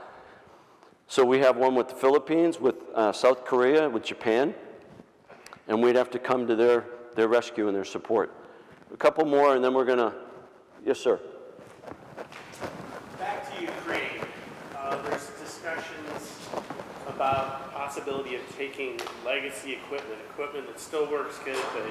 S2: So we have one with the Philippines, with South Korea, with Japan, and we'd have to come to their rescue and their support. A couple more, and then we're going to. Yes, sir.
S8: Back to Ukraine. There's discussions about possibility of taking legacy equipment that still works good, but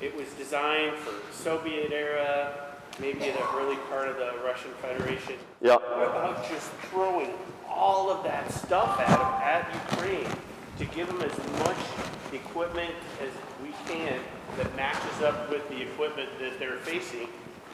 S8: it was designed for Soviet era, maybe in the early part of the Russian Federation.
S2: Yeah.
S8: What about just throwing all of that stuff at Ukraine to give them as much equipment as we can that matches up with the equipment that they're facing,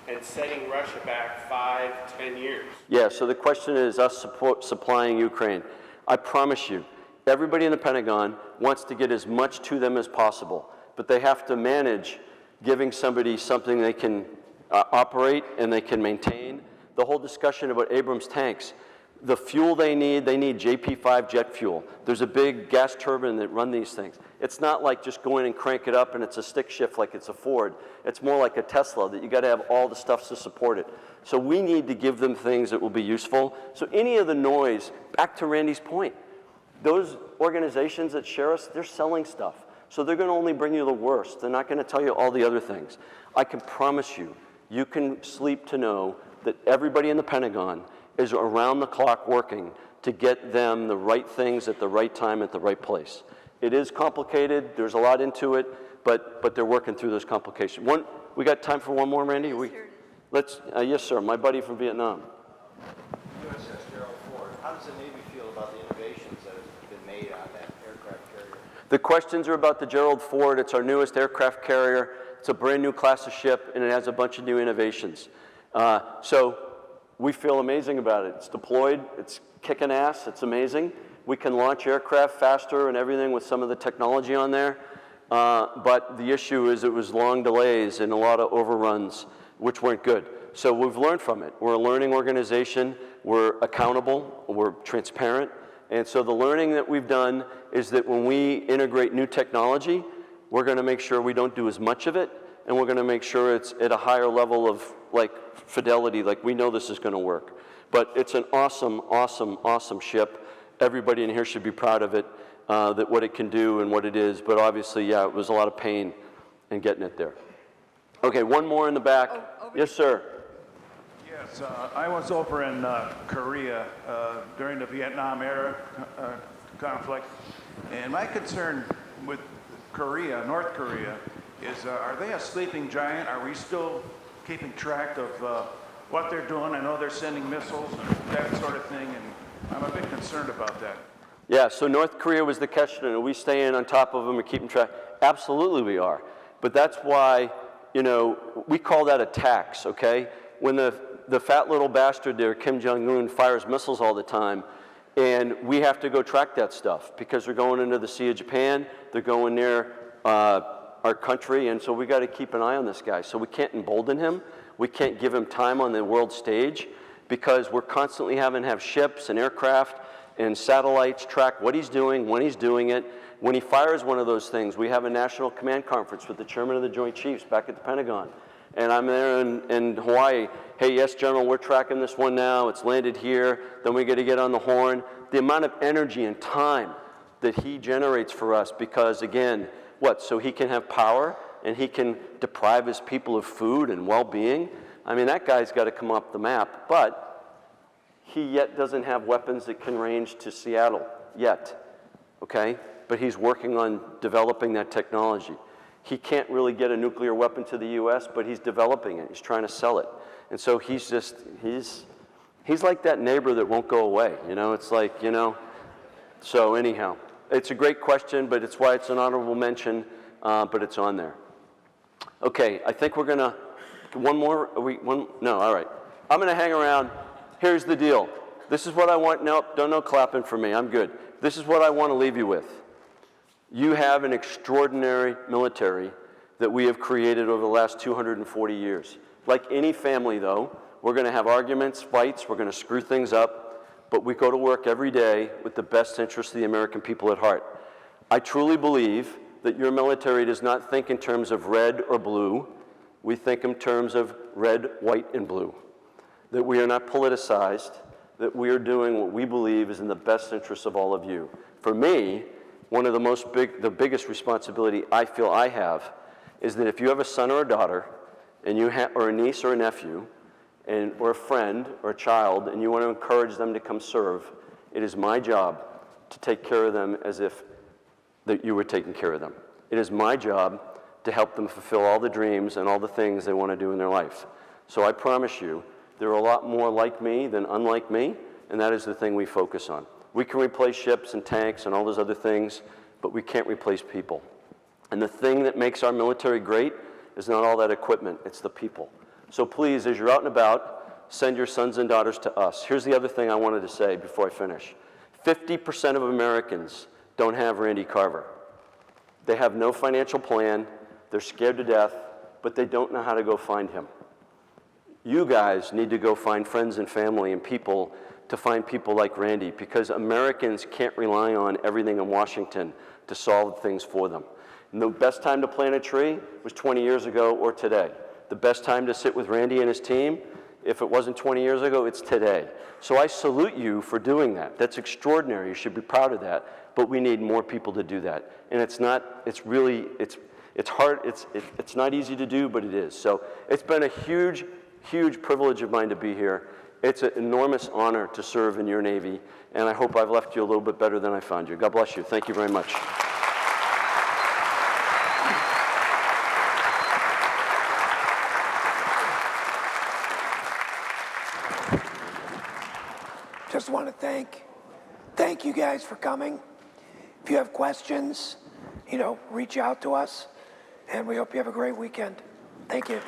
S8: and setting Russia back 5-10 years?
S2: Yeah, so the question is us supplying Ukraine. I promise you, everybody in the Pentagon wants to get as much to them as possible, but they have to manage giving somebody something they can operate and they can maintain. The whole discussion about Abrams tanks, the fuel they need JP5 jet fuel. There's a big gas turbine that run these things. It's not like just go in and crank it up and it's a stick shift like it's a Ford. It's more like a Tesla that you got to have all the stuff to support it. So we need to give them things that will be useful. So any of the noise, back to Randy's point, those organizations that share us, they're selling stuff. So they're going to only bring you the worst. They're not going to tell you all the other things. I can promise you, you can sleep to know that everybody in the Pentagon is around the clock working to get them the right things at the right time at the right place. It is complicated. There's a lot into it, but they're working through those complications. We got time for one more, Randy? Yes, sir. My buddy from Vietnam.
S9: USS Gerald Ford. How does the Navy feel about the innovations that have been made on that aircraft carrier?
S2: The questions are about the Gerald Ford. It's our newest aircraft carrier. It's a brand new class of ship, and it has a bunch of new innovations. So we feel amazing about it. It's deployed. It's kicking ass. It's amazing. We can launch aircraft faster and everything with some of the technology on there. But the issue is it was long delays and a lot of overruns, which weren't good. So we've learned from it. We're a learning organization. We're accountable. We're transparent. And so the learning that we've done is that when we integrate new technology, we're going to make sure we don't do as much of it, and we're going to make sure it's at a higher level of like fidelity, like we know this is going to work. But it's an awesome, awesome, awesome ship. Everybody in here should be proud of it, that what it can do and what it is. But obviously, yeah, it was a lot of pain in getting it there. Okay, one more in the back. Yes, sir.
S10: Yes, I was over in Korea during the Vietnam era conflict, and my concern with Korea, North Korea, is are they a sleeping giant? Are we still keeping track of what they're doing? I know they're sending missiles and that sort of thing, and I'm a bit concerned about that.
S2: Yeah, so North Korea was the question. Are we staying on top of them and keeping track? Absolutely we are. But that's why, you know, we call that a tax, okay? When the fat little bastard there, Kim Jong-un, fires missiles all the time, and we have to go track that stuff because they're going into the Sea of Japan, they're going near our country, and so we got to keep an eye on this guy. So we can't embolden him. We can't give him time on the world stage because we're constantly having to have ships and aircraft and satellites track what he's doing, when he's doing it. When he fires one of those things, we have a national command conference with the chairman of the Joint Chiefs back at the Pentagon. And I'm there in Hawaii. Hey, yes, General, we're tracking this one now. It's landed here. Then we got to get on the horn. The amount of energy and time that he generates for us because, again, what? So he can have power and he can deprive his people of food and well-being. I mean, that guy's got to come off the map. But he yet doesn't have weapons that can range to Seattle yet, okay? But he's working on developing that technology. He can't really get a nuclear weapon to the U.S., but he's developing it. He's trying to sell it. And so he's like that neighbor that won't go away. You know, it's like, you know. So anyhow, it's a great question, but it's why it's an honorable mention, but it's on there. Okay, I think we're going to, one more? No, all right. I'm going to hang around. Here's the deal. This is what I want. Nope, don't no clapping for me. I'm good. This is what I want to leave you with. You have an extraordinary military that we have created over the last 240 years. Like any family, though, we're going to have arguments, fights, we're going to screw things up, but we go to work every day with the best interests of the American people at heart. I truly believe that your military does not think in terms of red or blue. We think in terms of red, white, and blue. That we are not politicized, that we are doing what we believe is in the best interests of all of you. For me, one of the biggest responsibility I feel I have is that if you have a son or a daughter, and or a niece or a nephew, or a friend or a child, and you want to encourage them to come serve, it is my job to take care of them as if that you were taking care of them. It is my job to help them fulfill all the dreams and all the things they want to do in their life. So I promise you, there are a lot more like me than unlike me, and that is the thing we focus on. We can replace ships and tanks and all those other things, but we can't replace people. And the thing that makes our military great is not all that equipment, it's the people. So please, as you're out and about, send your sons and daughters to us. Here's the other thing I wanted to say before I finish. 50% of Americans don't have Randy Carver. They have no financial plan, they're scared to death, but they don't know how to go find him. You guys need to go find friends and family and people to find people like Randy, because Americans can't rely on everything in Washington to solve things for them. And the best time to plant a tree was 20 years ago or today. The best time to sit with Randy and his team, if it wasn't 20 years ago, it's today. So I salute you for doing that. That's extraordinary. You should be proud of that. But we need more people to do that. And it's hard, it's not easy to do, but it is. So it's been a huge, huge privilege of mine to be here. It's an enormous honor to serve in your Navy, and I hope I've left you a little bit better than I found you. God bless you. Thank you very much.
S1: Just want to thank you guys for coming. If you have questions, reach out to us, and we hope you have a great weekend. Thank you.